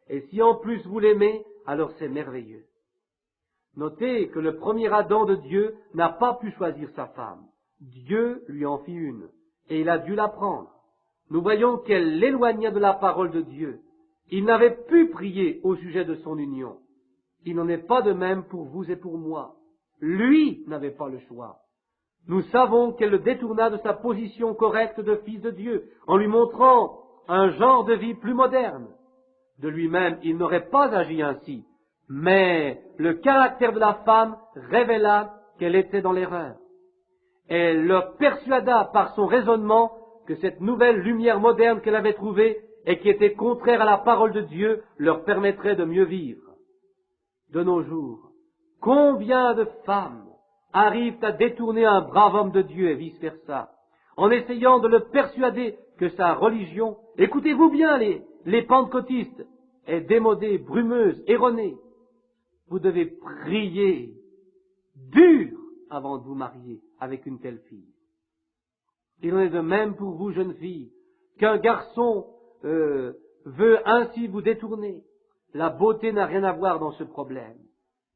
Et si en plus vous l'aimez, alors c'est merveilleux. Notez que le premier Adam de Dieu n'a pas pu choisir sa femme. Dieu lui en fit une, et il a dû la prendre. Nous voyons qu'elle l'éloigna de la parole de Dieu. Il n'avait pu prier au sujet de son union. Il n'en est pas de même pour vous et pour moi. Lui n'avait pas le choix. Nous savons qu'elle le détourna de sa position correcte de fils de Dieu, en lui montrant un genre de vie plus moderne. De lui-même, il n'aurait pas agi ainsi, mais le caractère de la femme révéla qu'elle était dans l'erreur. Elle leur persuada par son raisonnement que cette nouvelle lumière moderne qu'elle avait trouvée et qui était contraire à la parole de Dieu leur permettrait de mieux vivre. De nos jours, combien de femmes arrivent à détourner un brave homme de Dieu et vice-versa, en essayant de le persuader que sa religion, écoutez-vous bien les pentecôtistes, est démodée, brumeuse, erronée. Vous devez prier dur avant de vous marier avec une telle fille. Il en est de même pour vous, jeunes filles, qu'un garçon veut ainsi vous détourner. La beauté n'a rien à voir dans ce problème.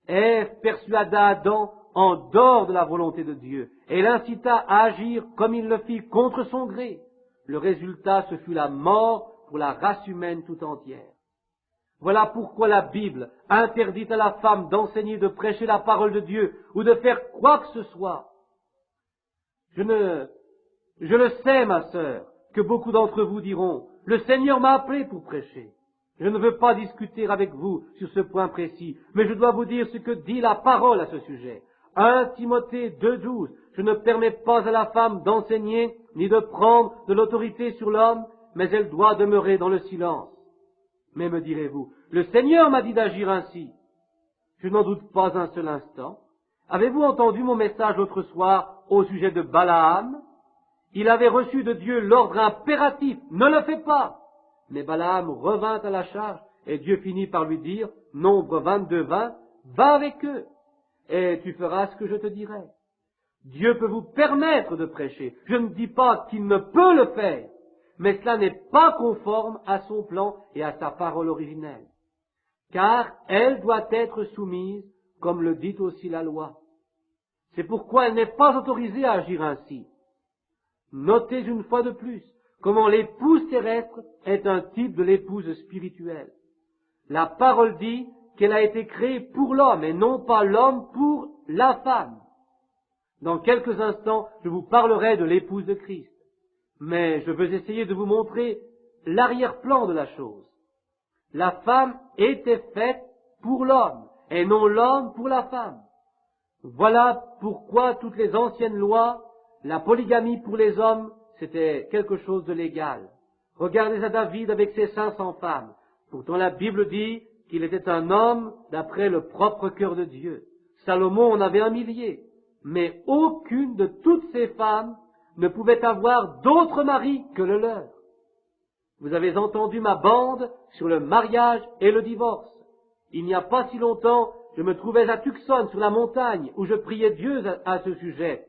Ève persuada Adam en dehors de la volonté de Dieu, et l'incita à agir comme il le fit contre son gré. Le résultat, ce fut la mort pour la race humaine tout entière. Voilà pourquoi la Bible interdit à la femme d'enseigner, de prêcher la parole de Dieu, ou de faire quoi que ce soit. Je le sais, ma sœur, que beaucoup d'entre vous diront, le Seigneur m'a appelé pour prêcher. Je ne veux pas discuter avec vous sur ce point précis, mais je dois vous dire ce que dit la parole à ce sujet. 1 Timothée 2,12, je ne permets pas à la femme d'enseigner ni de prendre de l'autorité sur l'homme, mais elle doit demeurer dans le silence. Mais me direz-vous, le Seigneur m'a dit d'agir ainsi. Je n'en doute pas un seul instant. Avez-vous entendu mon message l'autre soir au sujet de Balaam? Il avait reçu de Dieu l'ordre impératif, ne le fais pas. Mais Balaam revint à la charge, et Dieu finit par lui dire, Nombre 22:20, va avec eux, et tu feras ce que je te dirai. Dieu peut vous permettre de prêcher. Je ne dis pas qu'il ne peut le faire, mais cela n'est pas conforme à son plan et à sa parole originelle. car elle doit être soumise, comme le dit aussi la loi. C'est pourquoi elle n'est pas autorisée à agir ainsi. Notez une fois de plus comment l'épouse terrestre est un type de l'épouse spirituelle. La parole dit qu'elle a été créée pour l'homme et non pas l'homme pour la femme. Dans quelques instants, je vous parlerai de l'épouse de Christ. Mais je veux essayer de vous montrer l'arrière-plan de la chose. La femme était faite pour l'homme et non l'homme pour la femme. Voilà pourquoi toutes les anciennes lois, la polygamie pour les hommes, c'était quelque chose de légal. Regardez à David avec ses 500 femmes. Pourtant la Bible dit qu'il était un homme d'après le propre cœur de Dieu. Salomon en avait 1 millier, mais aucune de toutes ces femmes ne pouvait avoir d'autre mari que le leur. Vous avez entendu ma bande sur le mariage et le divorce. Il n'y a pas si longtemps, je me trouvais à Tucson, sur la montagne, où je priais Dieu à ce sujet.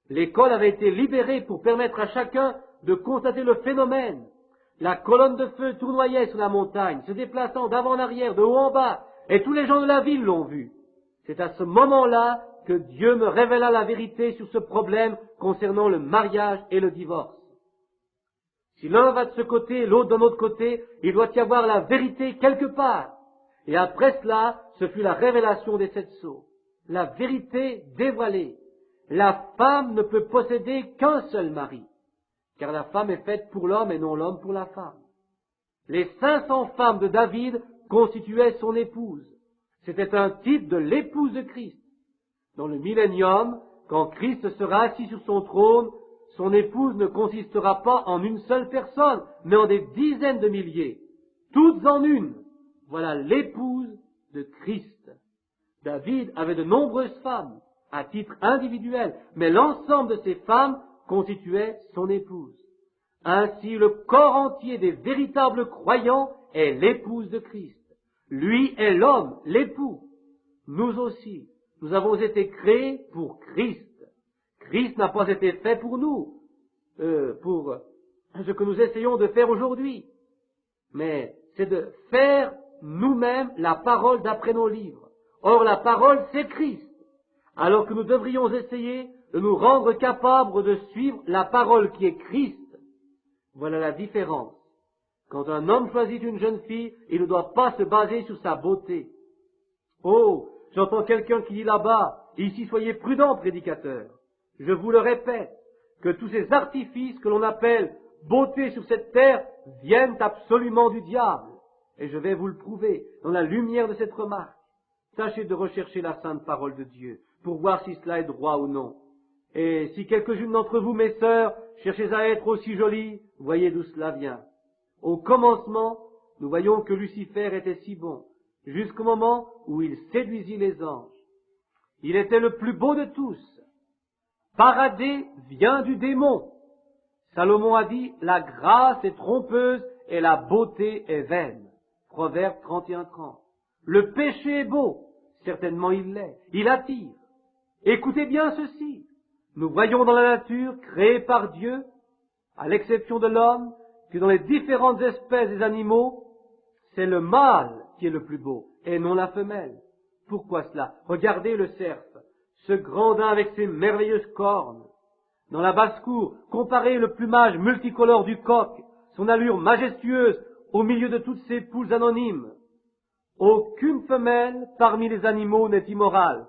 L'école avait été libérée pour permettre à chacun de constater le phénomène. La colonne de feu tournoyait sur la montagne, se déplaçant d'avant en arrière, de haut en bas, et tous les gens de la ville l'ont vu. C'est à ce moment-là que Dieu me révéla la vérité sur ce problème concernant le mariage et le divorce. Si l'un va de ce côté, l'autre d'un autre côté, il doit y avoir la vérité quelque part. Et après cela, ce fut la révélation des 7 sceaux. La vérité dévoilée. La femme ne peut posséder qu'un seul mari, car la femme est faite pour l'homme et non l'homme pour la femme. Les 500 femmes de David constituaient son épouse. C'était un type de l'épouse de Christ. Dans le millénium, quand Christ sera assis sur son trône, son épouse ne consistera pas en une seule personne, mais en des dizaines de milliers, toutes en une. Voilà l'épouse de Christ. David avait de nombreuses femmes, à titre individuel, mais l'ensemble de ces femmes constituait son épouse. Ainsi, le corps entier des véritables croyants est l'épouse de Christ. Lui est l'homme, l'époux. Nous aussi, nous avons été créés pour Christ. Christ n'a pas été fait pour nous, pour ce que nous essayons de faire aujourd'hui, mais c'est de faire nous-mêmes la parole d'après nos livres. Or, la parole, c'est Christ. Alors que nous devrions essayer de nous rendre capables de suivre la parole qui est Christ. Voilà la différence. Quand un homme choisit une jeune fille, il ne doit pas se baser sur sa beauté. Oh, j'entends quelqu'un qui dit là-bas, ici soyez prudents, prédicateurs. Je vous le répète, que tous ces artifices que l'on appelle beauté sur cette terre viennent absolument du diable. Et je vais vous le prouver dans la lumière de cette remarque. Tâchez de rechercher la sainte parole de Dieu pour voir si cela est droit ou non. Et si quelques-unes d'entre vous, mes sœurs, cherchez à être aussi jolies, voyez d'où cela vient. Au commencement, nous voyons que Lucifer était si bon, jusqu'au moment où il séduisit les anges. Il était le plus beau de tous. Paradis vient du démon. Salomon a dit, la grâce est trompeuse et la beauté est vaine. Proverbe 31:30. Le péché est beau, certainement il l'est, il attire. Écoutez bien ceci, nous voyons dans la nature créée par Dieu, à l'exception de l'homme, que dans les différentes espèces des animaux, c'est le mâle qui est le plus beau, et non la femelle. Pourquoi cela? Regardez le cerf, ce grandin avec ses merveilleuses cornes. Dans la basse-cour, comparez le plumage multicolore du coq, son allure majestueuse au milieu de toutes ces poules anonymes. Aucune femelle parmi les animaux n'est immorale.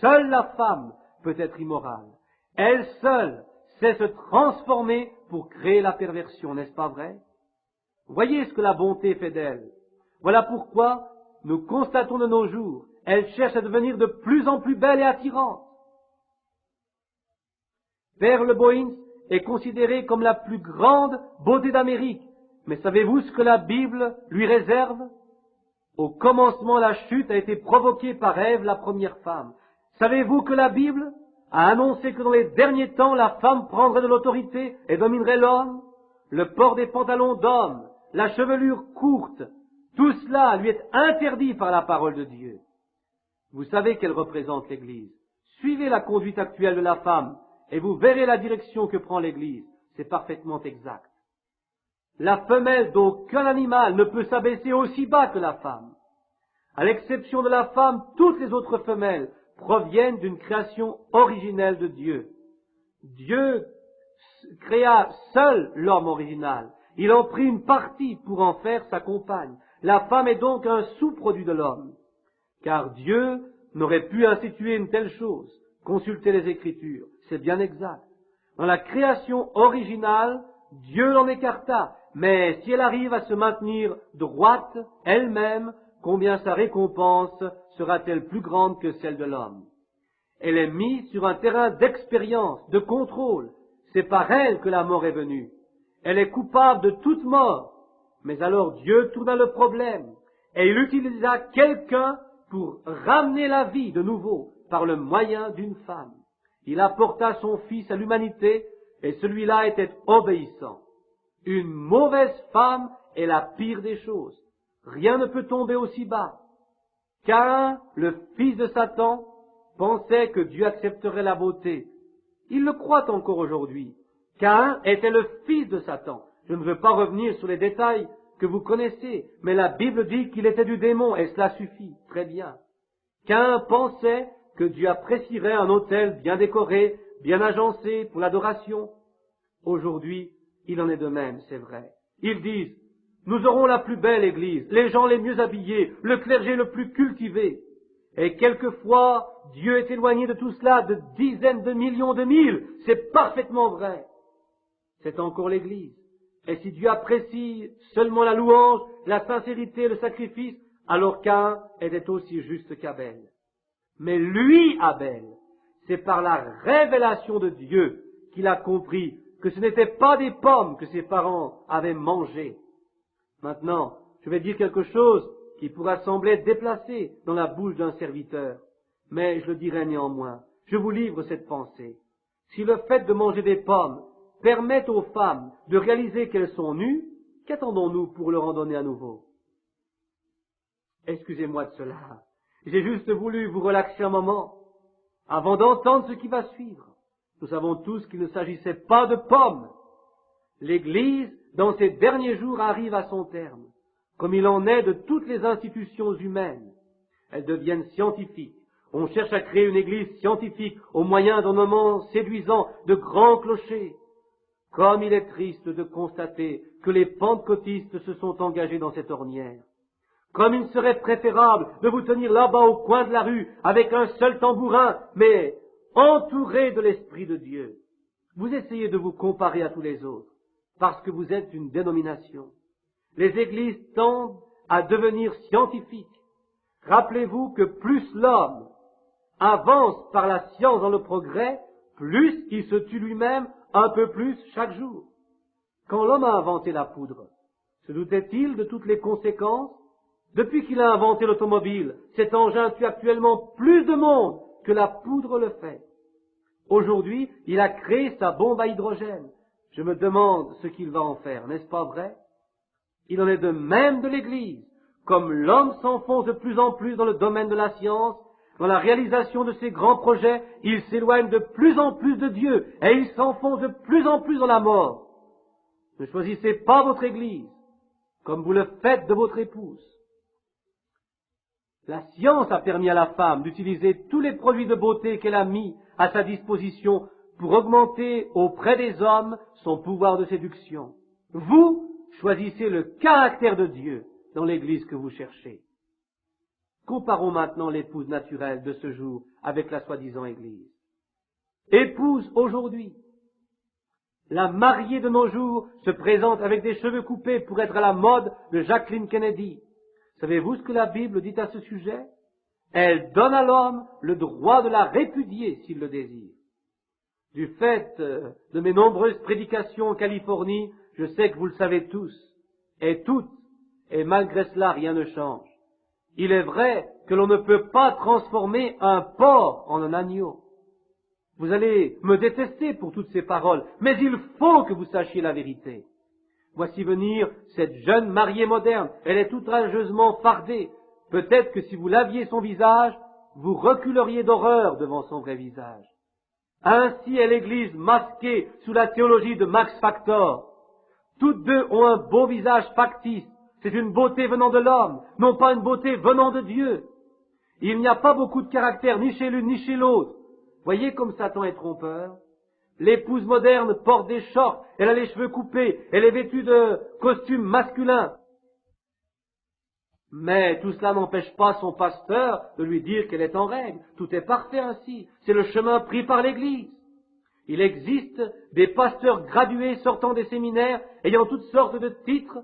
Seule la femme peut être immorale. Elle seule sait se transformer pour créer la perversion, n'est-ce pas vrai? Voyez ce que la bonté fait d'elle. Voilà pourquoi nous constatons de nos jours, elle cherche à devenir de plus en plus belle et attirante. Pearl Boyens est considérée comme la plus grande beauté d'Amérique. Mais savez-vous ce que la Bible lui réserve? Au commencement, la chute a été provoquée par Ève, la première femme. Savez-vous que la Bible a annoncé que dans les derniers temps, la femme prendrait de l'autorité et dominerait l'homme? Le port des pantalons d'homme, la chevelure courte, tout cela lui est interdit par la parole de Dieu. Vous savez qu'elle représente l'Église. Suivez la conduite actuelle de la femme et vous verrez la direction que prend l'Église. C'est parfaitement exact. La femelle d'aucun animal ne peut s'abaisser aussi bas que la femme. À l'exception de la femme, toutes les autres femelles proviennent d'une création originelle de Dieu. Dieu créa seul l'homme original. Il en prit une partie pour en faire sa compagne. La femme est donc un sous-produit de l'homme. Car Dieu n'aurait pu instituer une telle chose. Consultez les Écritures, c'est bien exact. Dans la création originale, Dieu l'en écarta. Mais si elle arrive à se maintenir droite elle-même, combien sa récompense sera-t-elle plus grande que celle de l'homme? Elle est mise sur un terrain d'expérience, de contrôle. C'est par elle que la mort est venue. Elle est coupable de toute mort. Mais alors Dieu tourna le problème et il utilisa quelqu'un pour ramener la vie de nouveau par le moyen d'une femme. Il apporta son Fils à l'humanité et celui-là était obéissant. Une mauvaise femme est la pire des choses. Rien ne peut tomber aussi bas. Caïn, le fils de Satan, pensait que Dieu accepterait la beauté. Il le croit encore aujourd'hui. Caïn était le fils de Satan. Je ne veux pas revenir sur les détails que vous connaissez, mais la Bible dit qu'il était du démon, et cela suffit. Très bien. Caïn pensait que Dieu apprécierait un autel bien décoré, bien agencé pour l'adoration. Aujourd'hui, il en est de même, c'est vrai. Ils disent, nous aurons la plus belle église, les gens les mieux habillés, le clergé le plus cultivé. Et quelquefois, Dieu est éloigné de tout cela de dizaines de millions de mille. C'est parfaitement vrai. C'est encore l'église. Et si Dieu apprécie seulement la louange, la sincérité, le sacrifice, alors Caïn était aussi juste qu'Abel. Mais lui, Abel, c'est par la révélation de Dieu qu'il a compris que ce n'était pas des pommes que ses parents avaient mangées. Maintenant, je vais dire quelque chose qui pourra sembler déplacé dans la bouche d'un serviteur, mais je le dirai néanmoins. Je vous livre cette pensée. Si le fait de manger des pommes permet aux femmes de réaliser qu'elles sont nues, qu'attendons-nous pour leur en donner à nouveau? Excusez-moi de cela. J'ai juste voulu vous relaxer un moment avant d'entendre ce qui va suivre. Nous savons tous qu'il ne s'agissait pas de pommes. L'Église, dans ces derniers jours, arrive à son terme, comme il en est de toutes les institutions humaines. Elles deviennent scientifiques. On cherche à créer une Église scientifique au moyen d'ornements séduisants, de grands clochers. Comme il est triste de constater que les pentecôtistes se sont engagés dans cette ornière. Comme il serait préférable de vous tenir là-bas au coin de la rue avec un seul tambourin, mais entouré de l'Esprit de Dieu. Vous essayez de vous comparer à tous les autres, parce que vous êtes une dénomination. Les églises tendent à devenir scientifiques. Rappelez-vous que plus l'homme avance par la science dans le progrès, plus il se tue lui-même un peu plus chaque jour. Quand l'homme a inventé la poudre, se doutait-il de toutes les conséquences? Depuis qu'il a inventé l'automobile, cet engin tue actuellement plus de monde que la poudre le fait. Aujourd'hui, il a créé sa bombe à hydrogène. Je me demande ce qu'il va en faire, n'est-ce pas vrai? Il en est de même de l'Église. Comme l'homme s'enfonce de plus en plus dans le domaine de la science, dans la réalisation de ses grands projets, il s'éloigne de plus en plus de Dieu et il s'enfonce de plus en plus dans la mort. Ne choisissez pas votre Église comme vous le faites de votre épouse. La science a permis à la femme d'utiliser tous les produits de beauté qu'elle a mis à sa disposition pour augmenter auprès des hommes son pouvoir de séduction. Vous choisissez le caractère de Dieu dans l'Église que vous cherchez. Comparons maintenant l'épouse naturelle de ce jour avec la soi-disant Église. Épouse aujourd'hui. La mariée de nos jours se présente avec des cheveux coupés pour être à la mode de Jacqueline Kennedy. Savez-vous ce que la Bible dit à ce sujet? Elle donne à l'homme le droit de la répudier s'il le désire. Du fait de mes nombreuses prédications en Californie, je sais que vous le savez tous, et toutes, et malgré cela rien ne change. Il est vrai que l'on ne peut pas transformer un porc en un agneau. Vous allez me détester pour toutes ces paroles, mais il faut que vous sachiez la vérité. Voici venir cette jeune mariée moderne. Elle est outrageusement fardée. Peut-être que si vous laviez son visage, vous reculeriez d'horreur devant son vrai visage. Ainsi est l'Église masquée sous la théologie de Max Factor. Toutes deux ont un beau visage factice, C'est une beauté venant de l'homme, non pas une beauté venant de Dieu. Il n'y a pas beaucoup de caractère ni chez l'une ni chez l'autre. Voyez comme Satan est trompeur. L'épouse moderne porte des shorts, elle a les cheveux coupés, elle est vêtue de costumes masculins. Mais tout cela n'empêche pas son pasteur de lui dire qu'elle est en règle. Tout est parfait ainsi. C'est le chemin pris par l'Église. Il existe des pasteurs gradués sortant des séminaires, ayant toutes sortes de titres,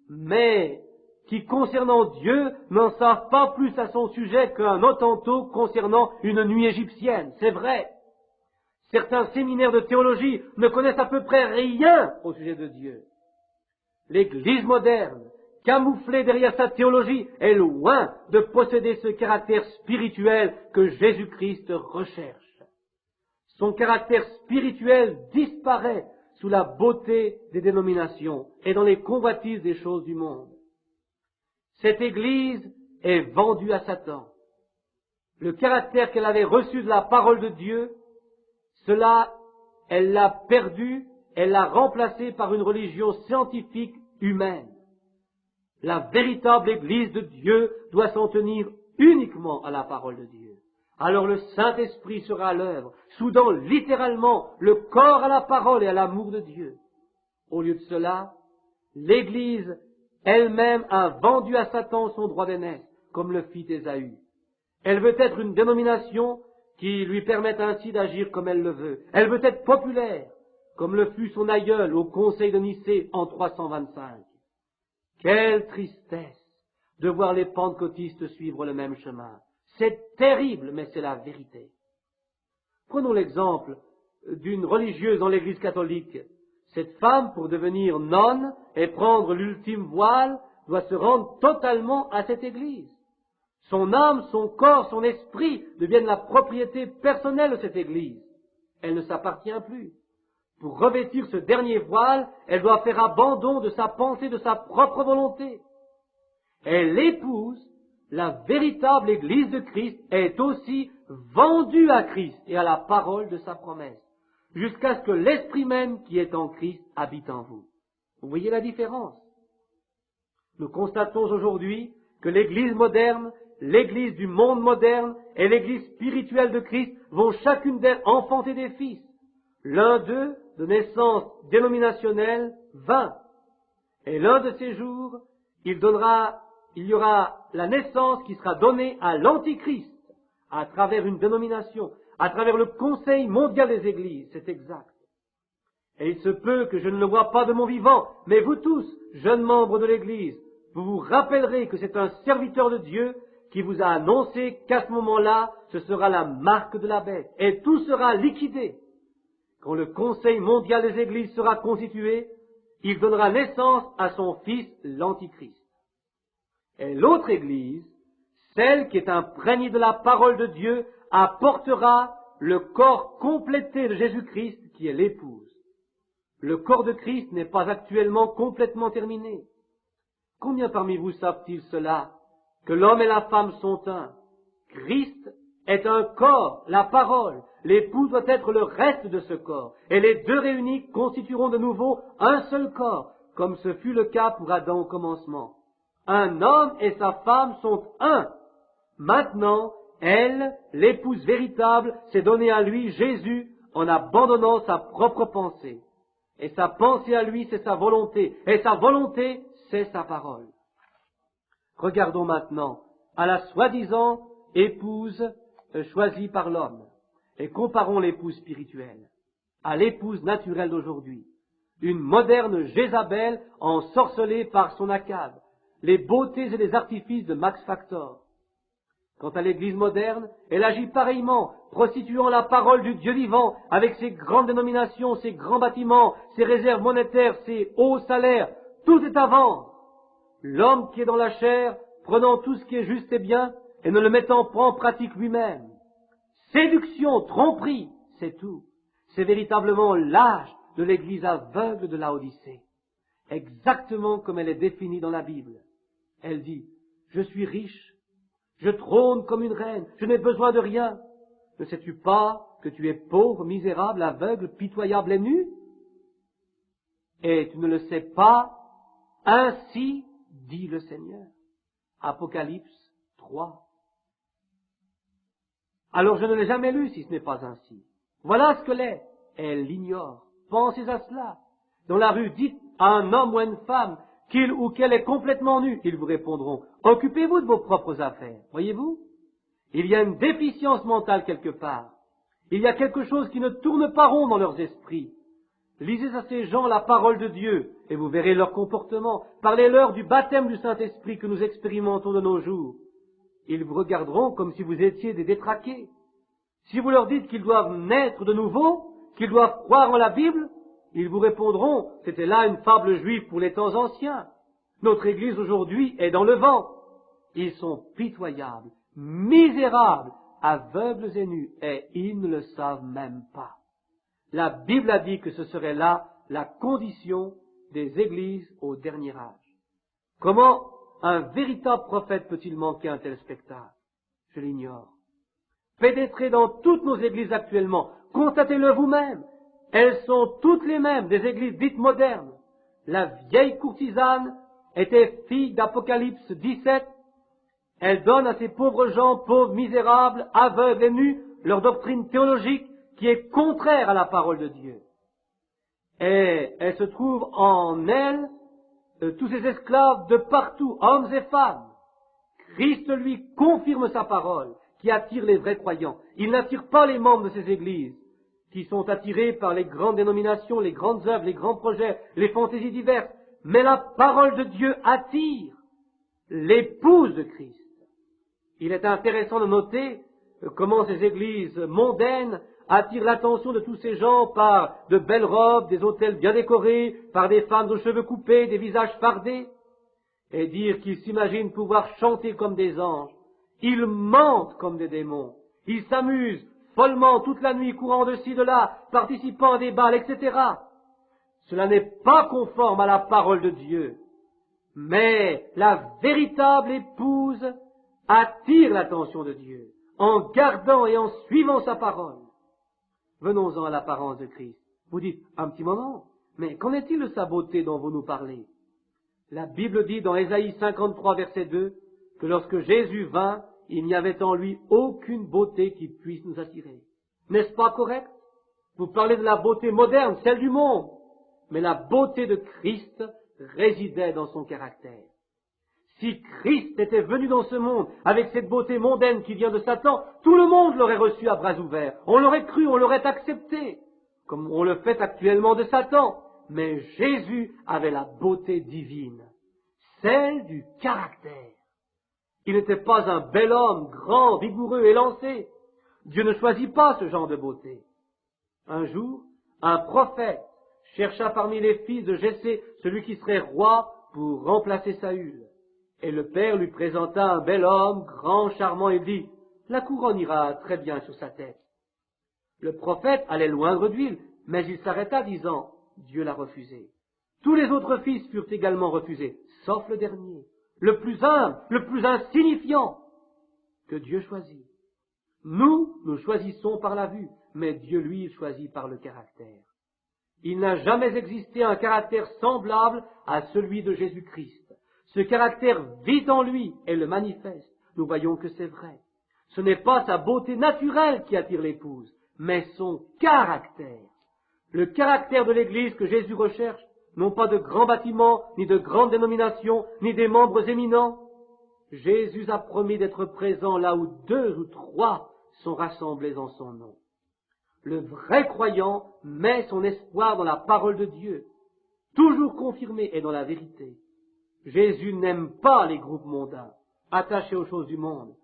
mais qui, concernant Dieu, n'en savent pas plus à son sujet qu'un Hottentot concernant une nuit égyptienne. C'est vrai. Certains séminaires de théologie ne connaissent à peu près rien au sujet de Dieu. L'Église moderne, camouflée derrière sa théologie, est loin de posséder ce caractère spirituel que Jésus-Christ recherche. Son caractère spirituel disparaît sous la beauté des dénominations et dans les convoitises des choses du monde. Cette Église est vendue à Satan. Le caractère qu'elle avait reçu de la parole de Dieu, cela, elle l'a perdu, elle l'a remplacé par une religion scientifique humaine. La véritable Église de Dieu doit s'en tenir uniquement à la parole de Dieu. Alors le Saint-Esprit sera à l'œuvre, soudant littéralement le corps à la parole et à l'amour de Dieu. Au lieu de cela, l'Église elle-même a vendu à Satan son droit d'aînesse, comme le fit Ésaü. Elle veut être une dénomination qui lui permette ainsi d'agir comme elle le veut. Elle veut être populaire, comme le fut son aïeul au Conseil de Nicée en 325. Quelle tristesse de voir les pentecôtistes suivre le même chemin. C'est terrible, mais c'est la vérité. Prenons l'exemple d'une religieuse dans l'Église catholique. Cette femme, pour devenir nonne et prendre l'ultime voile, doit se rendre totalement à cette Église. Son âme, son corps, son esprit deviennent la propriété personnelle de cette Église. Elle ne s'appartient plus. Pour revêtir ce dernier voile, elle doit faire abandon de sa pensée, de sa propre volonté. Elle épouse la véritable Église de Christ, est aussi vendue à Christ et à la parole de sa promesse, jusqu'à ce que l'Esprit même qui est en Christ habite en vous. Vous voyez la différence? Nous constatons aujourd'hui que l'Église moderne, l'Église du monde moderne et l'Église spirituelle de Christ vont chacune d'elles enfanter des fils. L'un d'eux, de naissance dénominationnelle, 20. Et l'un de ces jours, il y aura la naissance qui sera donnée à l'Antichrist, à travers une dénomination, à travers le Conseil mondial des Églises, c'est exact. Et il se peut que je ne le vois pas de mon vivant, mais vous tous, jeunes membres de l'Église, vous vous rappellerez que c'est un serviteur de Dieu qui vous a annoncé qu'à ce moment-là, ce sera la marque de la bête, et tout sera liquidé. Quand le Conseil mondial des Églises sera constitué, il donnera naissance à son fils, l'Antichrist. Et l'autre Église, celle qui est imprégnée de la parole de Dieu, apportera le corps complété de Jésus-Christ, qui est l'épouse. Le corps de Christ n'est pas actuellement complètement terminé. Combien parmi vous savent-ils cela, que l'homme et la femme sont un? Christ est un corps, la parole. L'époux doit être le reste de ce corps. Et les deux réunis constitueront de nouveau un seul corps, comme ce fut le cas pour Adam au commencement. Un homme et sa femme sont un. Maintenant, elle, l'épouse véritable, s'est donnée à lui, Jésus, en abandonnant sa propre pensée. Et sa pensée à lui, c'est sa volonté. Et sa volonté, c'est sa parole. Regardons maintenant à la soi-disant épouse choisie par l'homme. Et comparons l'épouse spirituelle à l'épouse naturelle d'aujourd'hui. Une moderne Jézabel ensorcelée par son Akab. Les beautés et les artifices de Max Factor. Quant à l'Église moderne, elle agit pareillement, prostituant la parole du Dieu vivant avec ses grandes dénominations, ses grands bâtiments, ses réserves monétaires, ses hauts salaires. Tout est à vendre. L'homme qui est dans la chair, prenant tout ce qui est juste et bien, et ne le mettant pas en pratique lui-même. Séduction, tromperie, c'est tout. C'est véritablement l'âge de l'Église aveugle de Laodicée. Exactement comme elle est définie dans la Bible. Elle dit, je suis riche, je trône comme une reine, je n'ai besoin de rien. Ne sais-tu pas que tu es pauvre, misérable, aveugle, pitoyable et nu? Et tu ne le sais pas, ainsi dit le Seigneur. Apocalypse 3. Alors je ne l'ai jamais lu si ce n'est pas ainsi. Voilà ce que l'est. Elle l'ignore. Pensez à cela. Dans la rue, dites à un homme ou à une femme qu'il ou qu'elle est complètement nu. Ils vous répondront, occupez-vous de vos propres affaires. Voyez-vous? Il y a une déficience mentale quelque part. Il y a quelque chose qui ne tourne pas rond dans leurs esprits. Lisez à ces gens la parole de Dieu et vous verrez leur comportement. Parlez-leur du baptême du Saint-Esprit que nous expérimentons de nos jours. Ils vous regarderont comme si vous étiez des détraqués. Si vous leur dites qu'ils doivent naître de nouveau, qu'ils doivent croire en la Bible, ils vous répondront, c'était là une fable juive pour les temps anciens. Notre Église aujourd'hui est dans le vent. Ils sont pitoyables, misérables, aveugles et nus, et ils ne le savent même pas. La Bible a dit que ce serait là la condition des églises au dernier âge. Comment un véritable prophète peut-il manquer un tel spectacle? Je l'ignore. Pénétrez dans toutes nos églises actuellement, constatez-le vous-même. Elles sont toutes les mêmes, des églises dites modernes. La vieille courtisane était fille d'Apocalypse 17. Elle donne à ces pauvres gens, pauvres, misérables, aveugles et nus, leur doctrine théologique qui est contraire à la parole de Dieu. Et elle se trouve en elle tous ces esclaves de partout, hommes et femmes. Christ, lui, confirme sa parole, qui attire les vrais croyants. Il n'attire pas les membres de ces églises, qui sont attirés par les grandes dénominations, les grandes œuvres, les grands projets, les fantaisies diverses. Mais la parole de Dieu attire l'épouse de Christ. Il est intéressant de noter comment ces églises mondaines attirent l'attention de tous ces gens par de belles robes, des hôtels bien décorés, par des femmes aux cheveux coupés, des visages fardés, et dire qu'ils s'imaginent pouvoir chanter comme des anges. Ils mentent comme des démons. Ils s'amusent follement toute la nuit, courant de ci, de là, participant à des bals, etc. Cela n'est pas conforme à la parole de Dieu. Mais la véritable épouse attire l'attention de Dieu en gardant et en suivant sa parole. Venons-en à l'apparence de Christ. Vous dites, un petit moment, mais qu'en est-il de sa beauté dont vous nous parlez? La Bible dit dans Ésaïe 53, verset 2, que lorsque Jésus vint, il n'y avait en lui aucune beauté qui puisse nous attirer. N'est-ce pas correct? Vous parlez de la beauté moderne, celle du monde, mais la beauté de Christ résidait dans son caractère. Si Christ était venu dans ce monde avec cette beauté mondaine qui vient de Satan, tout le monde l'aurait reçu à bras ouverts. On l'aurait cru, on l'aurait accepté, comme on le fait actuellement de Satan. Mais Jésus avait la beauté divine, celle du caractère. Il n'était pas un bel homme, grand, vigoureux, élancé. Dieu ne choisit pas ce genre de beauté. Un jour, un prophète chercha parmi les fils de Jessé celui qui serait roi pour remplacer Saül. Et le père lui présenta un bel homme, grand, charmant, et dit, « La couronne ira très bien sur sa tête. » Le prophète allait loindre d'huile, mais il s'arrêta, disant, « Dieu l'a refusé. » Tous les autres fils furent également refusés, sauf le dernier, le plus humble, le plus insignifiant, que Dieu choisit. Nous choisissons par la vue, mais Dieu, lui, il choisit par le caractère. Il n'a jamais existé un caractère semblable à celui de Jésus-Christ. Ce caractère vit en lui et le manifeste. Nous voyons que c'est vrai. Ce n'est pas sa beauté naturelle qui attire l'épouse, mais son caractère. Le caractère de l'Église que Jésus recherche, non pas de grands bâtiments, ni de grandes dénominations, ni des membres éminents. Jésus a promis d'être présent là où 2 ou 3 sont rassemblés en son nom. Le vrai croyant met son espoir dans la parole de Dieu, toujours confirmée et dans la vérité. Jésus n'aime pas les groupes mondains, attachés aux choses du monde.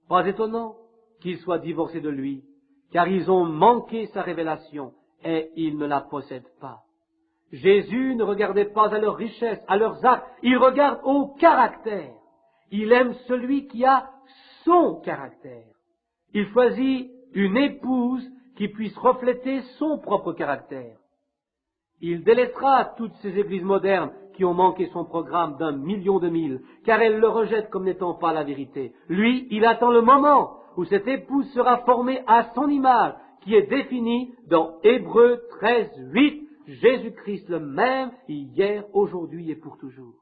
Pas étonnant qu'ils soient divorcés de lui, car ils ont manqué sa révélation et ils ne la possèdent pas. Jésus ne regardait pas à leurs richesses, à leurs actes, il regarde au caractère. Il aime celui qui a son caractère. Il choisit une épouse qui puisse refléter son propre caractère. Il délaissera toutes ces églises modernes qui ont manqué son programme d'1 million de mille, car elles le rejettent comme n'étant pas la vérité. Lui, il attend le moment où cette épouse sera formée à son image, qui est définie dans Hébreux 13, 8, Jésus-Christ le même, hier, aujourd'hui et pour toujours.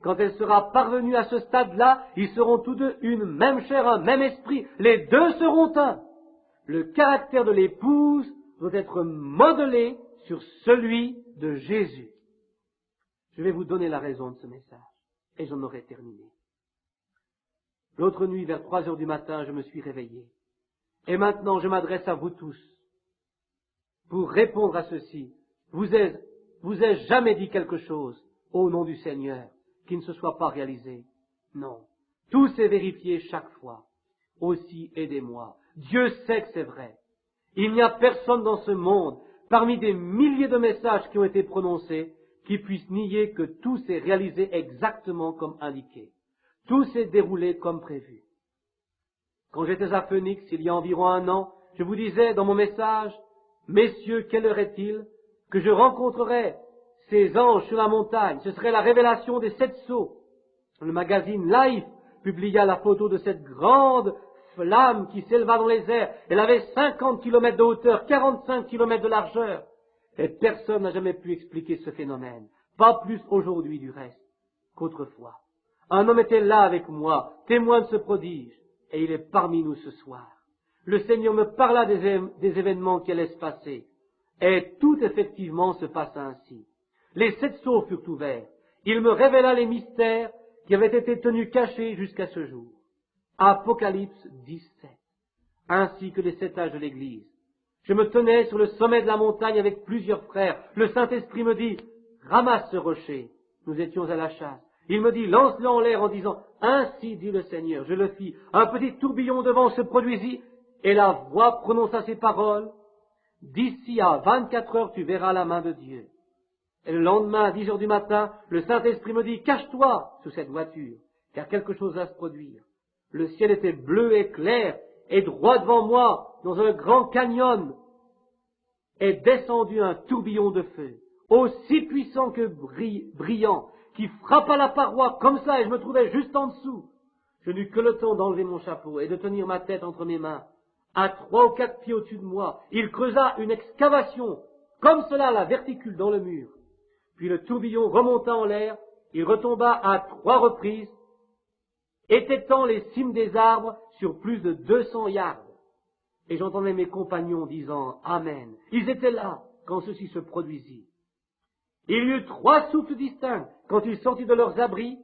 Quand elle sera parvenue à ce stade-là, ils seront tous deux une même chair, un même esprit. Les deux seront un. Le caractère de l'épouse doit être modelé sur celui de Jésus. Je vais vous donner la raison de ce message, et j'en aurai terminé. L'autre nuit, vers 3 heures du matin, je me suis réveillé. Et maintenant, je m'adresse à vous tous pour répondre à ceci. Vous ai-je jamais dit quelque chose au nom du Seigneur qui ne se soit pas réalisé? Non. Tout s'est vérifié chaque fois. Aussi, aidez-moi. Dieu sait que c'est vrai. Il n'y a personne dans ce monde, parmi des milliers de messages qui ont été prononcés, qui puisse nier que tout s'est réalisé exactement comme indiqué. Tout s'est déroulé comme prévu. Quand j'étais à Phoenix, il y a environ 1 an, je vous disais dans mon message, « Messieurs, quelle heure est-il que je rencontrerai ces anges sur la montagne? Ce serait la révélation des 7 sceaux. » Le magazine Life publia la photo de cette grande flamme qui s'éleva dans les airs. Elle avait 50 kilomètres de hauteur, 45 kilomètres de largeur. Et personne n'a jamais pu expliquer ce phénomène. Pas plus aujourd'hui du reste qu'autrefois. Un homme était là avec moi, témoin de ce prodige, et il est parmi nous ce soir. Le Seigneur me parla des événements qui allaient se passer. Et tout effectivement se passa ainsi. Les 7 sceaux furent ouverts. Il me révéla les mystères qui avaient été tenus cachés jusqu'à ce jour. Apocalypse 17. Ainsi que les 7 âges de l'Église. Je me tenais sur le sommet de la montagne avec plusieurs frères. Le Saint-Esprit me dit, ramasse ce rocher. Nous étions à la chasse. Il me dit, lance-le en l'air en disant, ainsi dit le Seigneur. Je le fis. Un petit tourbillon de vent se produisit et la voix prononça ces paroles. D'ici à 24 heures, tu verras la main de Dieu. Et le lendemain, à 10 heures du matin, le Saint-Esprit me dit, cache-toi sous cette voiture, car quelque chose va se produire. Le ciel était bleu et clair, et droit devant moi, dans un grand canyon, est descendu un tourbillon de feu, aussi puissant que brillant, qui frappa la paroi comme ça, et je me trouvais juste en dessous. Je n'eus que le temps d'enlever mon chapeau et de tenir ma tête entre mes mains. À 3 ou 4 pieds au-dessus de moi, il creusa une excavation, comme cela, la verticule dans le mur. Puis le tourbillon remonta en l'air, il retomba à 3 reprises, étêtant les cimes des arbres sur plus de 200 yards. Et j'entendais mes compagnons disant « Amen ». Ils étaient là quand ceci se produisit. Il y eut 3 souffles distincts. Quand ils sortirent de leurs abris,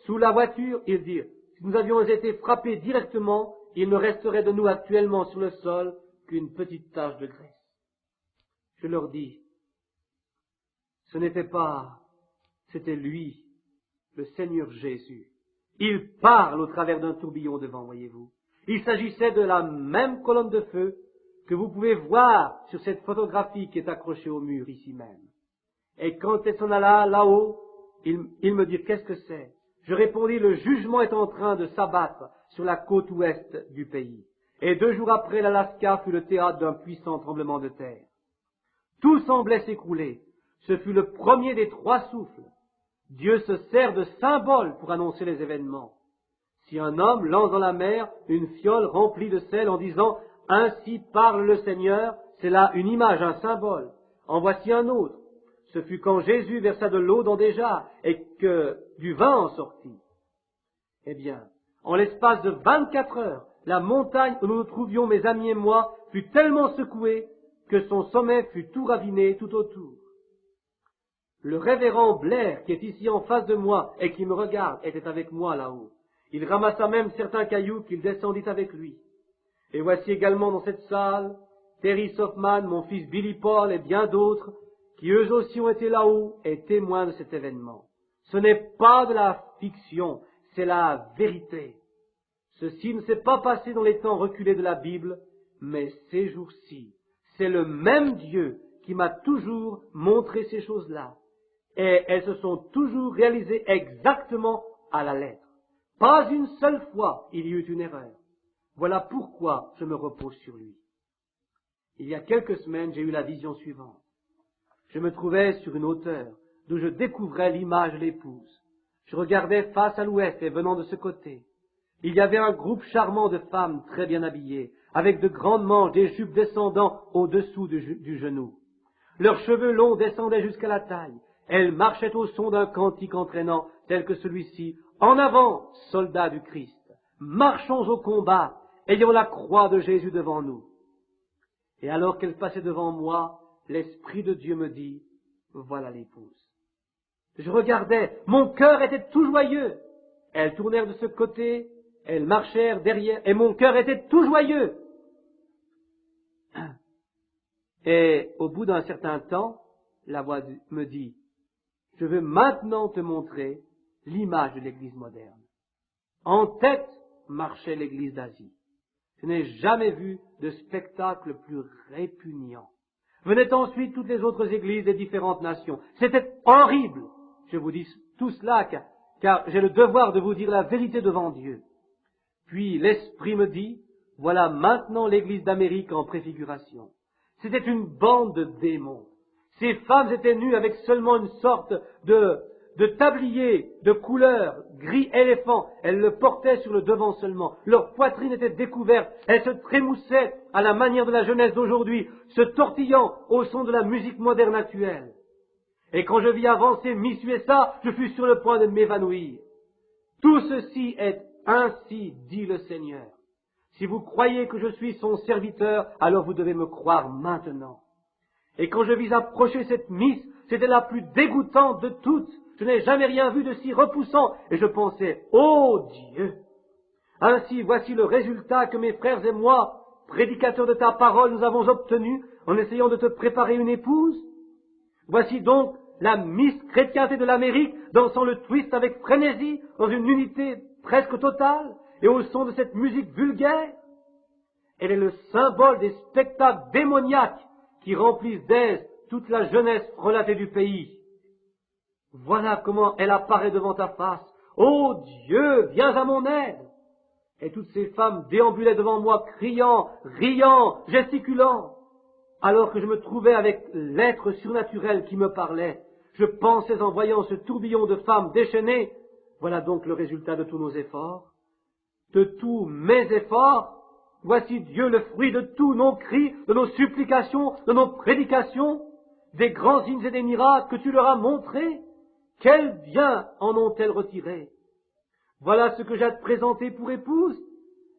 sous la voiture, ils dirent « Si nous avions été frappés directement, il ne resterait de nous actuellement sur le sol qu'une petite tache de graisse. » Je leur dis « Ce n'était pas, c'était lui, le Seigneur Jésus. Il parle au travers d'un tourbillon de vent, voyez-vous. Il s'agissait de la même colonne de feu que vous pouvez voir sur cette photographie qui est accrochée au mur ici même. Et quand elle s'en alla là-haut, il me dit, qu'est-ce que c'est? Je répondis, le jugement est en train de s'abattre sur la côte ouest du pays. Et 2 jours après, l'Alaska fut le théâtre d'un puissant tremblement de terre. Tout semblait s'écrouler. Ce fut le premier des 3 souffles. Dieu se sert de symbole pour annoncer les événements. Si un homme lance dans la mer une fiole remplie de sel en disant « Ainsi parle le Seigneur », c'est là une image, un symbole. En voici un autre. Ce fut quand Jésus versa de l'eau dans des jarres et que du vin en sortit. Eh bien, en l'espace de 24 heures, la montagne où nous nous trouvions, mes amis et moi, fut tellement secouée que son sommet fut tout raviné tout autour. Le révérend Blair, qui est ici en face de moi et qui me regarde, était avec moi là-haut. Il ramassa même certains cailloux qu'il descendit avec lui. Et voici également dans cette salle Terry Softman, mon fils Billy Paul et bien d'autres qui eux aussi ont été là-haut et témoins de cet événement. Ce n'est pas de la fiction, c'est la vérité. Ceci ne s'est pas passé dans les temps reculés de la Bible, mais ces jours-ci. C'est le même Dieu qui m'a toujours montré ces choses-là. Et elles se sont toujours réalisées exactement à la lettre. Pas une seule fois il y eut une erreur. Voilà pourquoi je me repose sur lui. Il y a quelques semaines, j'ai eu la vision suivante. Je me trouvais sur une hauteur d'où je découvrais l'image de l'épouse. Je regardais face à l'ouest et venant de ce côté. Il y avait un groupe charmant de femmes très bien habillées, avec de grandes manches, des jupes descendant au-dessous du genou. Leurs cheveux longs descendaient jusqu'à la taille. Elle marchait au son d'un cantique entraînant, tel que celui-ci. En avant, soldats du Christ, marchons au combat, ayant la croix de Jésus devant nous. Et alors qu'elle passait devant moi, l'Esprit de Dieu me dit, voilà l'épouse. Je regardais, mon cœur était tout joyeux. Elles tournèrent de ce côté, elles marchèrent derrière, et mon cœur était tout joyeux. Et au bout d'un certain temps, la voix me dit, je veux maintenant te montrer l'image de l'Église moderne. En tête marchait l'Église d'Asie. Je n'ai jamais vu de spectacle plus répugnant. Venaient ensuite toutes les autres églises des différentes nations. C'était horrible. Je vous dis tout cela car j'ai le devoir de vous dire la vérité devant Dieu. Puis l'Esprit me dit, voilà maintenant l'Église d'Amérique en préfiguration. C'était une bande de démons. Ces femmes étaient nues avec seulement une sorte de tablier de couleur gris éléphant. Elles le portaient sur le devant seulement. Leur poitrine était découverte. Elles se trémoussaient à la manière de la jeunesse d'aujourd'hui, se tortillant au son de la musique moderne actuelle. Et quand je vis avancer Miss USA, je fus sur le point de m'évanouir. Tout ceci est ainsi, dit le Seigneur. Si vous croyez que je suis son serviteur, alors vous devez me croire maintenant. Et quand je vis approcher cette Miss, c'était la plus dégoûtante de toutes. Je n'ai jamais rien vu de si repoussant. Et je pensais, ô Dieu! Ainsi, voici le résultat que mes frères et moi, prédicateurs de ta parole, nous avons obtenu en essayant de te préparer une épouse. Voici donc la Miss chrétienté de l'Amérique dansant le twist avec frénésie dans une unité presque totale et au son de cette musique vulgaire. Elle est le symbole des spectacles démoniaques qui remplissent d'aise toute la jeunesse relatée du pays. Voilà comment elle apparaît devant ta face. Ô Dieu, viens à mon aide! Et toutes ces femmes déambulaient devant moi, criant, riant, gesticulant. Alors que je me trouvais avec l'être surnaturel qui me parlait, je pensais en voyant ce tourbillon de femmes déchaînées, voilà donc le résultat de tous nos efforts, de tous mes efforts. Voici Dieu le fruit de tous nos cris, de nos supplications, de nos prédications, des grands signes et des miracles que tu leur as montrés. Quel bien en ont-elles retiré? Voilà ce que j'ai à te présenter pour épouse.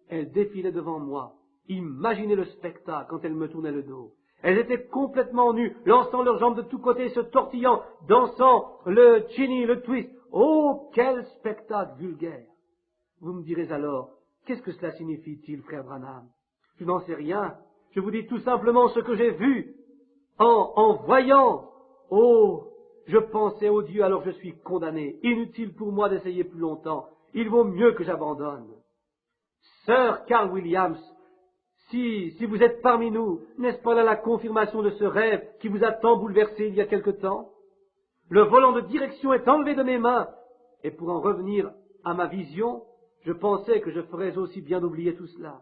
Elles défilaient devant moi. Imaginez le spectacle quand elles me tournaient le dos. Elles étaient complètement nues, lançant leurs jambes de tous côtés, se tortillant, dansant le chini, le twist. Oh, quel spectacle vulgaire! Vous me direz alors, qu'est-ce que cela signifie-t-il, frère Branham? Je n'en sais rien. Je vous dis tout simplement ce que j'ai vu en voyant. Oh, je pensais au Dieu, alors je suis condamné. Inutile pour moi d'essayer plus longtemps. Il vaut mieux que j'abandonne. Sir Carl Williams, si vous êtes parmi nous, n'est-ce pas là la confirmation de ce rêve qui vous a tant bouleversé il y a quelque temps? Le volant de direction est enlevé de mes mains. Et pour en revenir à ma vision, je pensais que je ferais aussi bien d'oublier tout cela.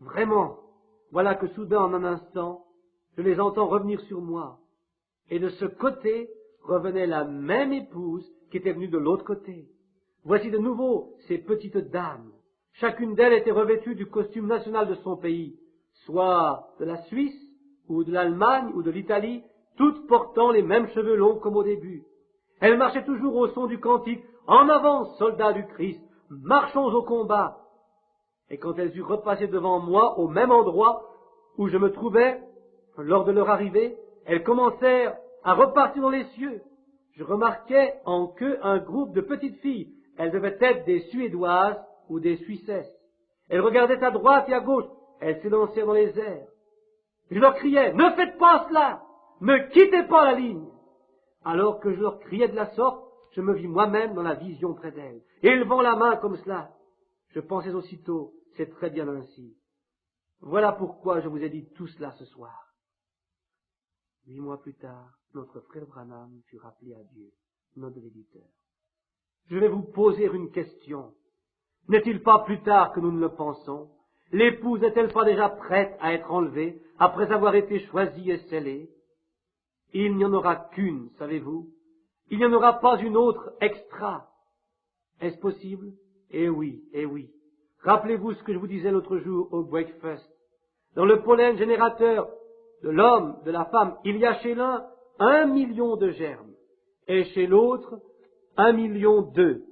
Vraiment, voilà que soudain, en un instant, je les entends revenir sur moi. Et de ce côté revenait la même épouse qui était venue de l'autre côté. Voici de nouveau ces petites dames. Chacune d'elles était revêtue du costume national de son pays, soit de la Suisse, ou de l'Allemagne, ou de l'Italie, toutes portant les mêmes cheveux longs comme au début. Elles marchaient toujours au son du cantique, « En avant, soldats du Christ, marchons au combat !» Et quand elles eurent repassé devant moi, au même endroit où je me trouvais, lors de leur arrivée, elles commencèrent à repartir dans les cieux. Je remarquais en qu'eux un groupe de petites filles. Elles devaient être des Suédoises ou des Suissesses. Elles regardaient à droite et à gauche. Elles s'élancèrent dans les airs. Je leur criais, ne faites pas cela! Ne quittez pas la ligne! Alors que je leur criais de la sorte, je me vis moi-même dans la vision près d'elles. Élevant la main comme cela, je pensais aussitôt, c'est très bien ainsi. Voilà pourquoi je vous ai dit tout cela ce soir. 8 mois plus tard, notre frère Branham fut rappelé à Dieu, notre éditeur. Je vais vous poser une question. N'est-il pas plus tard que nous ne le pensons? L'épouse n'est-elle pas déjà prête à être enlevée après avoir été choisie et scellée? Il n'y en aura qu'une, savez-vous? Il n'y en aura pas une autre extra. Est-ce possible? Eh oui, eh oui. Rappelez-vous ce que je vous disais l'autre jour au breakfast. Dans le pollen générateur de l'homme, de la femme, il y a chez l'un 1 million de germes, et chez l'autre 1 million d'œufs.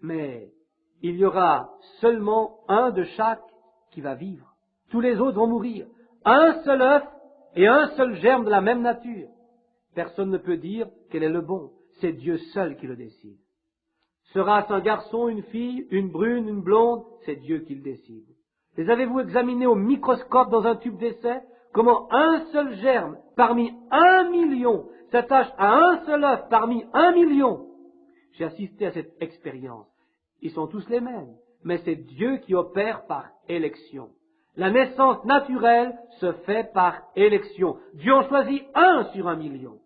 Mais il y aura seulement un de chaque qui va vivre. Tous les autres vont mourir. Un seul œuf et un seul germe de la même nature. Personne ne peut dire quel est le bon. C'est Dieu seul qui le décide. Sera-ce un garçon, une fille, une brune, une blonde? C'est Dieu qui le décide. Les avez-vous examinés au microscope dans un tube d'essai? Comment un seul germe parmi 1 million s'attache à un seul œuf parmi 1 million? J'ai assisté à cette expérience. Ils sont tous les mêmes, mais c'est Dieu qui opère par élection. La naissance naturelle se fait par élection. Dieu en choisit un sur 1 million.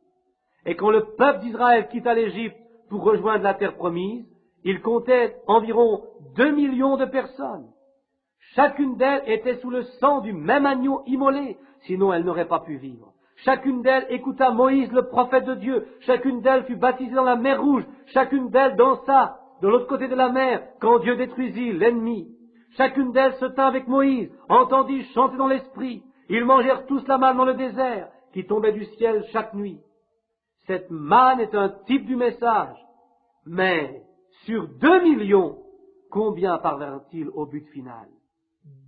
Et quand le peuple d'Israël quitta l'Égypte pour rejoindre la terre promise, il comptait environ 2 millions de personnes. Chacune d'elles était sous le sang du même agneau immolé, sinon elle n'aurait pas pu vivre. Chacune d'elles écouta Moïse, le prophète de Dieu. Chacune d'elles fut baptisée dans la mer Rouge. Chacune d'elles dansa de l'autre côté de la mer quand Dieu détruisit l'ennemi. Chacune d'elles se tint avec Moïse, entendit chanter dans l'esprit. Ils mangèrent tous la manne dans le désert, qui tombait du ciel chaque nuit. Cette manne est un type du message. Mais sur 2 millions, combien parvinrent-ils au but final?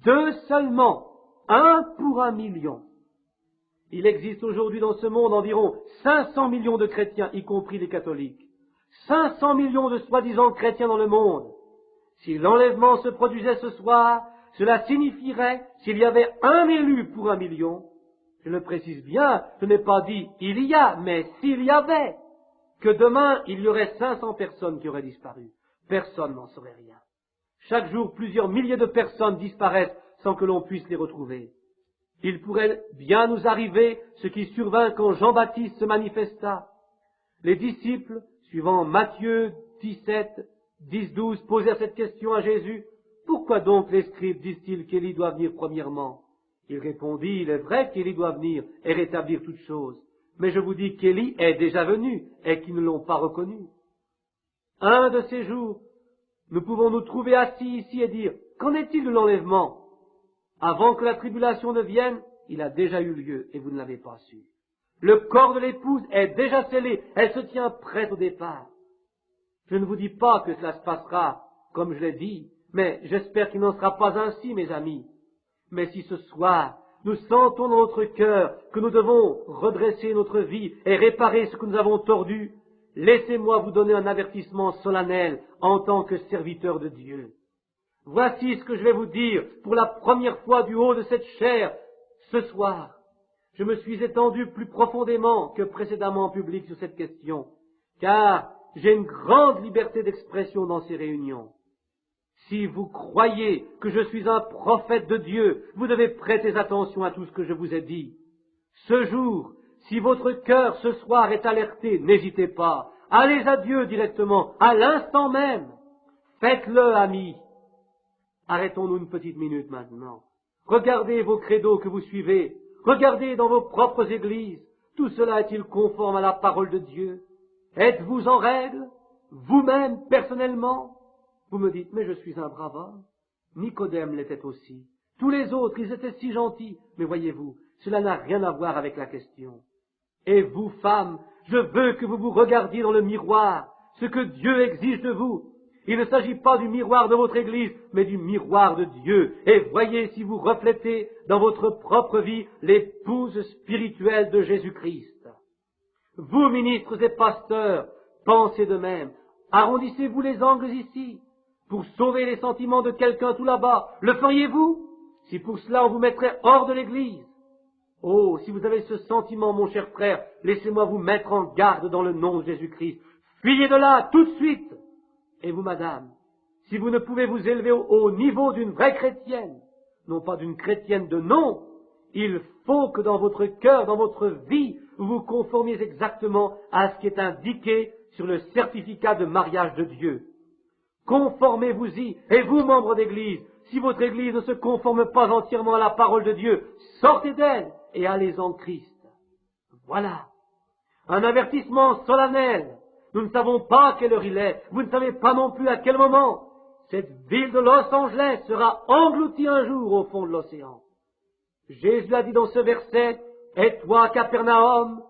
2 seulement, 1 pour 1 million. Il existe aujourd'hui dans ce monde environ 500 millions de chrétiens, y compris les catholiques. 500 millions de soi-disant chrétiens dans le monde. Si l'enlèvement se produisait ce soir, cela signifierait, s'il y avait un élu pour 1 million, je le précise bien, je n'ai pas dit il y a, mais s'il y avait, que demain il y aurait 500 personnes qui auraient disparu. Personne n'en saurait rien. Chaque jour, plusieurs milliers de personnes disparaissent sans que l'on puisse les retrouver. Il pourrait bien nous arriver ce qui survint quand Jean-Baptiste se manifesta. Les disciples, suivant Matthieu 17, 10-12, posèrent cette question à Jésus. Pourquoi donc les scribes disent-ils qu'Élie doit venir premièrement? Il répondit, il est vrai qu'Élie doit venir et rétablir toutes choses. Mais je vous dis qu'Élie est déjà venu et qu'ils ne l'ont pas reconnu. Un de ces jours, nous pouvons nous trouver assis ici et dire, qu'en est-il de l'enlèvement? Avant que la tribulation ne vienne, il a déjà eu lieu et vous ne l'avez pas su. Le corps de l'épouse est déjà scellé, elle se tient prête au départ. Je ne vous dis pas que cela se passera comme je l'ai dit, mais j'espère qu'il n'en sera pas ainsi, mes amis. Mais si ce soir, nous sentons dans notre cœur que nous devons redresser notre vie et réparer ce que nous avons tordu, laissez-moi vous donner un avertissement solennel en tant que serviteur de Dieu. Voici ce que je vais vous dire pour la première fois du haut de cette chair ce soir. Je me suis étendu plus profondément que précédemment en public sur cette question, car j'ai une grande liberté d'expression dans ces réunions. Si vous croyez que je suis un prophète de Dieu, vous devez prêter attention à tout ce que je vous ai dit. Ce jour, si votre cœur ce soir est alerté, n'hésitez pas. Allez à Dieu directement, à l'instant même. Faites-le, amis. Arrêtons-nous une petite minute maintenant. Regardez vos credos que vous suivez. Regardez dans vos propres églises. Tout cela est-il conforme à la parole de Dieu? Êtes-vous en règle? Vous-même, personnellement? Vous me dites, mais je suis un brave homme. Nicodème l'était aussi. Tous les autres, ils étaient si gentils. Mais voyez-vous, cela n'a rien à voir avec la question. Et vous, femmes, je veux que vous vous regardiez dans le miroir, ce que Dieu exige de vous. Il ne s'agit pas du miroir de votre Église, mais du miroir de Dieu. Et voyez si vous reflétez dans votre propre vie l'épouse spirituelle de Jésus-Christ. Vous, ministres et pasteurs, pensez de même. Arrondissez-vous les angles ici pour sauver les sentiments de quelqu'un tout là-bas. Le feriez-vous si pour cela on vous mettrait hors de l'Église? Oh, si vous avez ce sentiment, mon cher frère, laissez-moi vous mettre en garde dans le nom de Jésus-Christ. Fuyez de là, tout de suite. Et vous, madame, si vous ne pouvez vous élever au niveau d'une vraie chrétienne, non pas d'une chrétienne de nom, il faut que dans votre cœur, dans votre vie, vous vous conformiez exactement à ce qui est indiqué sur le certificat de mariage de Dieu. Conformez-vous-y, et vous, membres d'Église, si votre Église ne se conforme pas entièrement à la parole de Dieu, sortez d'elle et allez en Christ. Voilà. Un avertissement solennel. Nous ne savons pas à quelle heure il est. Vous ne savez pas non plus à quel moment. Cette ville de Los Angeles sera engloutie un jour au fond de l'océan. Jésus a dit dans ce verset, « Et toi, Capernaum,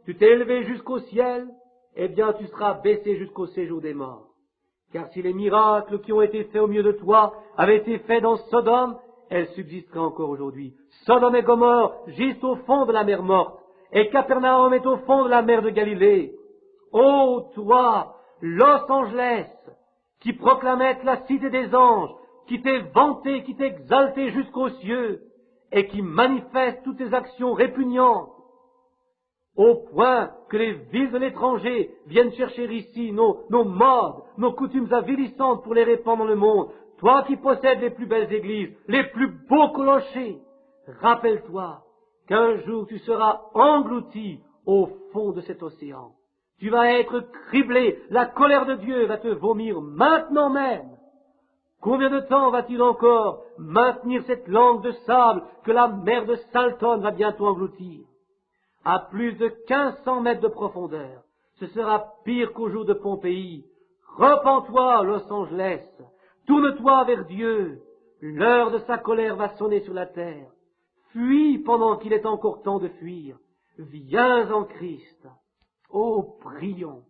Tu t'es élevé jusqu'au ciel, eh bien tu seras baissé jusqu'au séjour des morts. Car si les miracles qui ont été faits au milieu de toi avaient été faits dans Sodome, elles subsisteraient encore aujourd'hui. Sodome et Gomorrhe gisent au fond de la mer morte, et Capernaum est au fond de la mer de Galilée. Ô toi, Los Angeles, qui proclamais la cité des anges, qui t'es vanté, qui t'es exalté jusqu'aux cieux, et qui manifeste toutes tes actions répugnantes, au point que les villes de l'étranger viennent chercher ici nos modes, nos coutumes avilissantes pour les répandre dans le monde. Toi qui possèdes les plus belles églises, les plus beaux clochers, rappelle-toi qu'un jour tu seras englouti au fond de cet océan. Tu vas être criblé, la colère de Dieu va te vomir maintenant même. Combien de temps va-t-il encore maintenir cette langue de sable que la mer de Salton va bientôt engloutir? À plus de 1500 mètres de profondeur, ce sera pire qu'au jour de Pompéi. Repens-toi, Los Angeles, tourne-toi vers Dieu, l'heure de sa colère va sonner sur la terre. Fuis pendant qu'il est encore temps de fuir, viens en Christ. Oh, prions.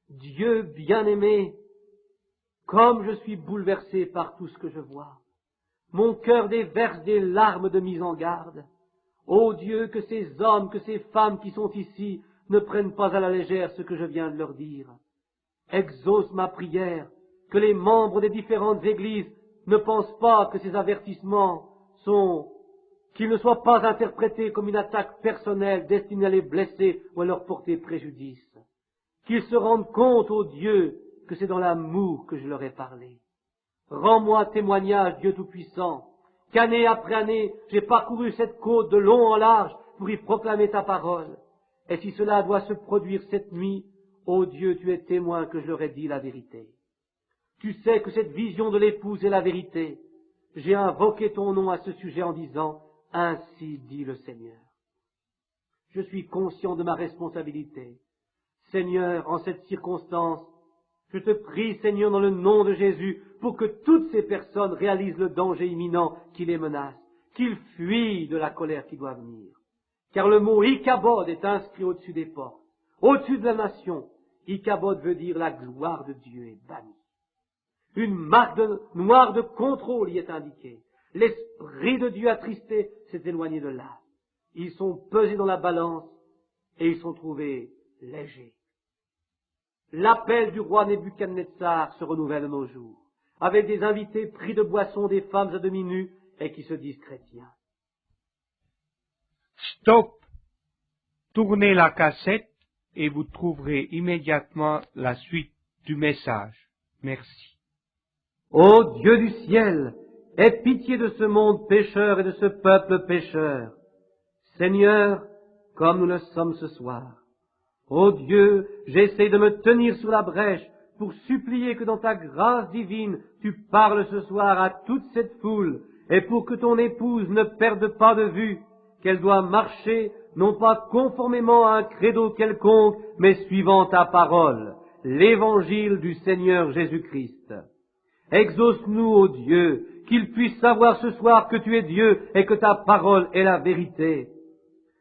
Dieu bien-aimé, comme je suis bouleversé par tout ce que je vois, mon cœur déverse des larmes de mise en garde. Ô Dieu, que ces hommes, que ces femmes qui sont ici ne prennent pas à la légère ce que je viens de leur dire. Exauce ma prière, que les membres des différentes églises ne pensent pas que ces avertissements qu'ils ne soient pas interprétés comme une attaque personnelle destinée à les blesser ou à leur porter préjudice. Qu'ils se rendent compte, ô Dieu, que c'est dans l'amour que je leur ai parlé. Rends-moi témoignage, Dieu Tout-Puissant, qu'année après année, j'ai parcouru cette côte de long en large pour y proclamer ta parole. Et si cela doit se produire cette nuit, ô Dieu, tu es témoin que je leur ai dit la vérité. Tu sais que cette vision de l'épouse est la vérité. J'ai invoqué ton nom à ce sujet en disant, ainsi dit le Seigneur. Je suis conscient de ma responsabilité. Seigneur, en cette circonstance, je te prie, Seigneur, dans le nom de Jésus, pour que toutes ces personnes réalisent le danger imminent qui les menace, qu'ils fuient de la colère qui doit venir. Car le mot Ichabod est inscrit au-dessus des portes, au-dessus de la nation. Ichabod veut dire la gloire de Dieu est bannie. Une marque noire de contrôle y est indiquée. L'Esprit de Dieu attristé s'est éloigné de là. Ils sont pesés dans la balance et ils sont trouvés légers. L'appel du roi Nebuchadnezzar se renouvelle de nos jours, avec des invités pris de boissons, des femmes à demi nues et qui se disent chrétiens. Stop! Tournez la cassette et vous trouverez immédiatement la suite du message. Merci. Ô Dieu du ciel, aie pitié de ce monde pécheur et de ce peuple pécheur. Seigneur, comme nous le sommes ce soir. Ô Dieu, j'essaie de me tenir sur la brèche pour supplier que dans ta grâce divine, tu parles ce soir à toute cette foule et pour que ton épouse ne perde pas de vue qu'elle doit marcher non pas conformément à un credo quelconque, mais suivant ta parole, l'évangile du Seigneur Jésus-Christ. Exauce-nous, ô Dieu, qu'ils puissent savoir ce soir que tu es Dieu et que ta parole est la vérité.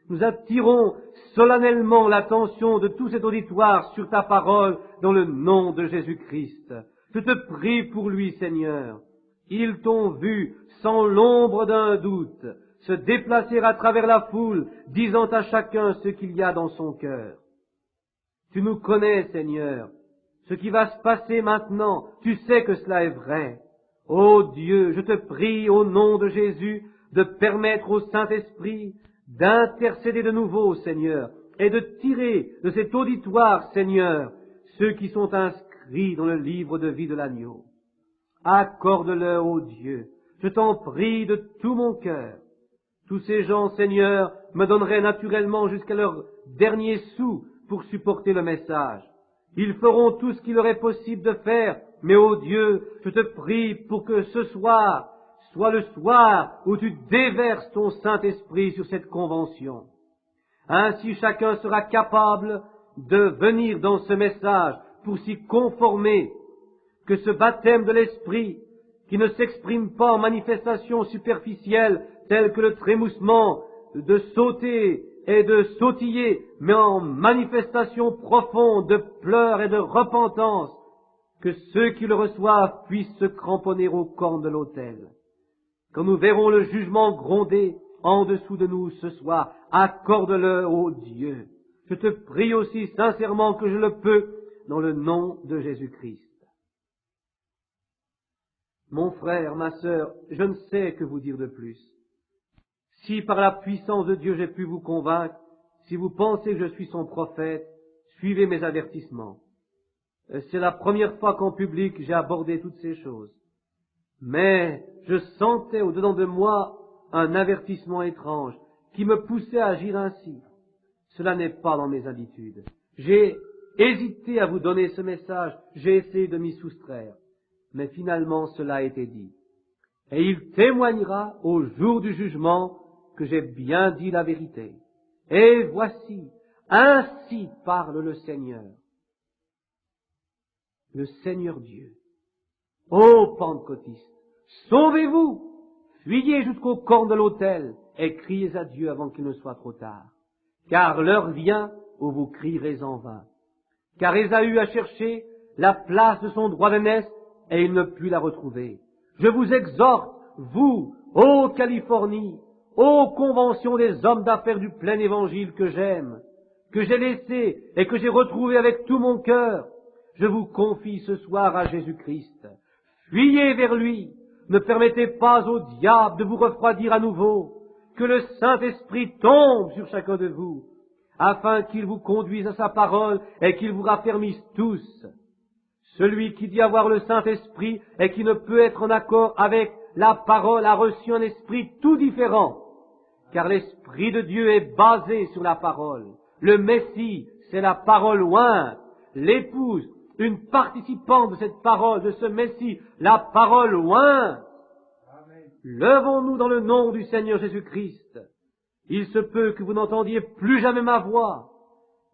Nous attirons solennellement l'attention de tout cet auditoire sur ta parole dans le nom de Jésus-Christ. Je te prie pour lui, Seigneur. Ils t'ont vu, sans l'ombre d'un doute, se déplacer à travers la foule, disant à chacun ce qu'il y a dans son cœur. Tu nous connais, Seigneur. Ce qui va se passer maintenant, tu sais que cela est vrai. Ô Dieu, je te prie au nom de Jésus de permettre au Saint-Esprit d'intercéder de nouveau, Seigneur, et de tirer de cet auditoire, Seigneur, ceux qui sont inscrits dans le livre de vie de l'agneau. Accorde-le, ô Dieu, je t'en prie de tout mon cœur. Tous ces gens, Seigneur, me donneraient naturellement jusqu'à leur dernier sou pour supporter le message. Ils feront tout ce qu'il leur est possible de faire, mais ô Dieu, je te prie pour que ce soir soit le soir où tu déverses ton Saint-Esprit sur cette convention. Ainsi chacun sera capable de venir dans ce message pour s'y conformer, que ce baptême de l'Esprit, qui ne s'exprime pas en manifestations superficielles telles que le trémoussement de sauter et de sautiller, mais en manifestation profonde de pleurs et de repentance, que ceux qui le reçoivent puissent se cramponner aux cornes de l'autel. Quand nous verrons le jugement gronder en dessous de nous ce soir, accorde-le, ô Dieu. Je te prie aussi sincèrement que je le peux, dans le nom de Jésus-Christ. Mon frère, ma sœur, je ne sais que vous dire de plus. Si par la puissance de Dieu j'ai pu vous convaincre, si vous pensez que je suis son prophète, suivez mes avertissements. C'est la première fois qu'en public j'ai abordé toutes ces choses. Mais je sentais au-dedans de moi un avertissement étrange qui me poussait à agir ainsi. Cela n'est pas dans mes habitudes. J'ai hésité à vous donner ce message, j'ai essayé de m'y soustraire. Mais finalement cela a été dit. Et il témoignera au jour du jugement que j'ai bien dit la vérité. Et voici, ainsi parle le Seigneur Dieu. Ô pentecôtistes, sauvez-vous, fuyez jusqu'aux cornes de l'autel et criez à Dieu avant qu'il ne soit trop tard. Car l'heure vient où vous crierez en vain. Car Ésaü a cherché la place de son droit d'aînesse et il ne put la retrouver. Je vous exhorte, vous, ô Californie, ô convention des hommes d'affaires du plein évangile que j'aime, que j'ai laissé et que j'ai retrouvé avec tout mon cœur, je vous confie ce soir à Jésus-Christ. Fuyez vers lui, ne permettez pas au diable de vous refroidir à nouveau, que le Saint-Esprit tombe sur chacun de vous, afin qu'il vous conduise à sa parole et qu'il vous raffermisse tous. Celui qui dit avoir le Saint-Esprit et qui ne peut être en accord avec la parole a reçu un esprit tout différent, car l'Esprit de Dieu est basé sur la parole. Le Messie, c'est la parole ointe. L'épouse, une participante de cette parole, de ce Messie, la parole ointe. Levons-nous dans le nom du Seigneur Jésus-Christ. Il se peut que vous n'entendiez plus jamais ma voix.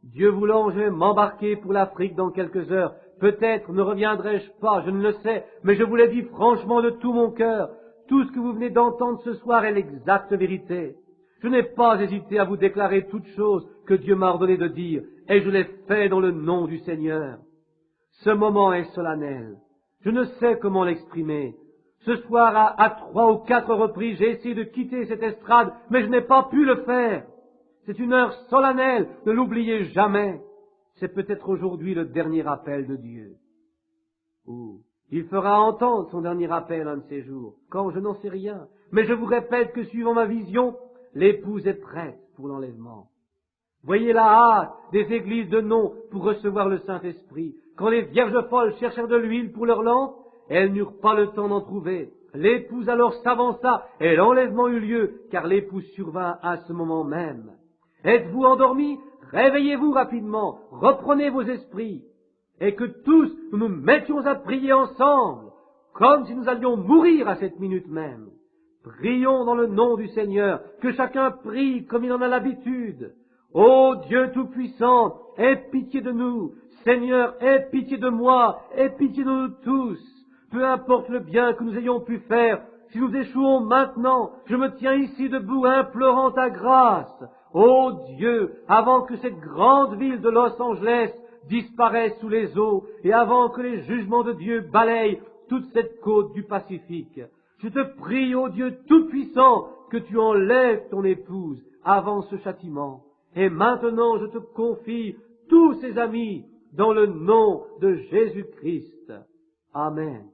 Dieu voulant, je vais m'embarquer pour l'Afrique dans quelques heures. Peut-être ne reviendrai-je pas, je ne le sais, mais je vous l'ai dit franchement de tout mon cœur. Tout ce que vous venez d'entendre ce soir est l'exacte vérité. Je n'ai pas hésité à vous déclarer toutes choses que Dieu m'a ordonné de dire, et je l'ai fait dans le nom du Seigneur. Ce moment est solennel. Je ne sais comment l'exprimer. Ce soir, à 3 ou 4 reprises, j'ai essayé de quitter cette estrade, mais je n'ai pas pu le faire. C'est une heure solennelle, ne l'oubliez jamais. C'est peut-être aujourd'hui le dernier appel de Dieu. Ou il fera entendre son dernier appel un de ces jours. Quand, je n'en sais rien. Mais je vous répète que suivant ma vision, l'épouse est prête pour l'enlèvement. Voyez la hâte des églises de nom pour recevoir le Saint-Esprit. Quand les vierges folles cherchèrent de l'huile pour leurs lampes, elles n'eurent pas le temps d'en trouver. L'épouse alors s'avança et l'enlèvement eut lieu, car l'épouse survint à ce moment même. Êtes-vous endormis? Réveillez-vous rapidement, reprenez vos esprits, et que tous nous nous mettions à prier ensemble, comme si nous allions mourir à cette minute même. Prions dans le nom du Seigneur, que chacun prie comme il en a l'habitude. Ô Dieu Tout-Puissant, aie pitié de nous. Seigneur, aie pitié de moi, aie pitié de nous tous. Peu importe le bien que nous ayons pu faire, si nous échouons maintenant, je me tiens ici debout implorant ta grâce. Ô Dieu, avant que cette grande ville de Los Angeles disparaisse sous les eaux et avant que les jugements de Dieu balayent toute cette côte du Pacifique, je te prie, ô Dieu Tout-Puissant, que tu enlèves ton épouse avant ce châtiment. Et maintenant, je te confie tous ces amis dans le nom de Jésus-Christ. Amen.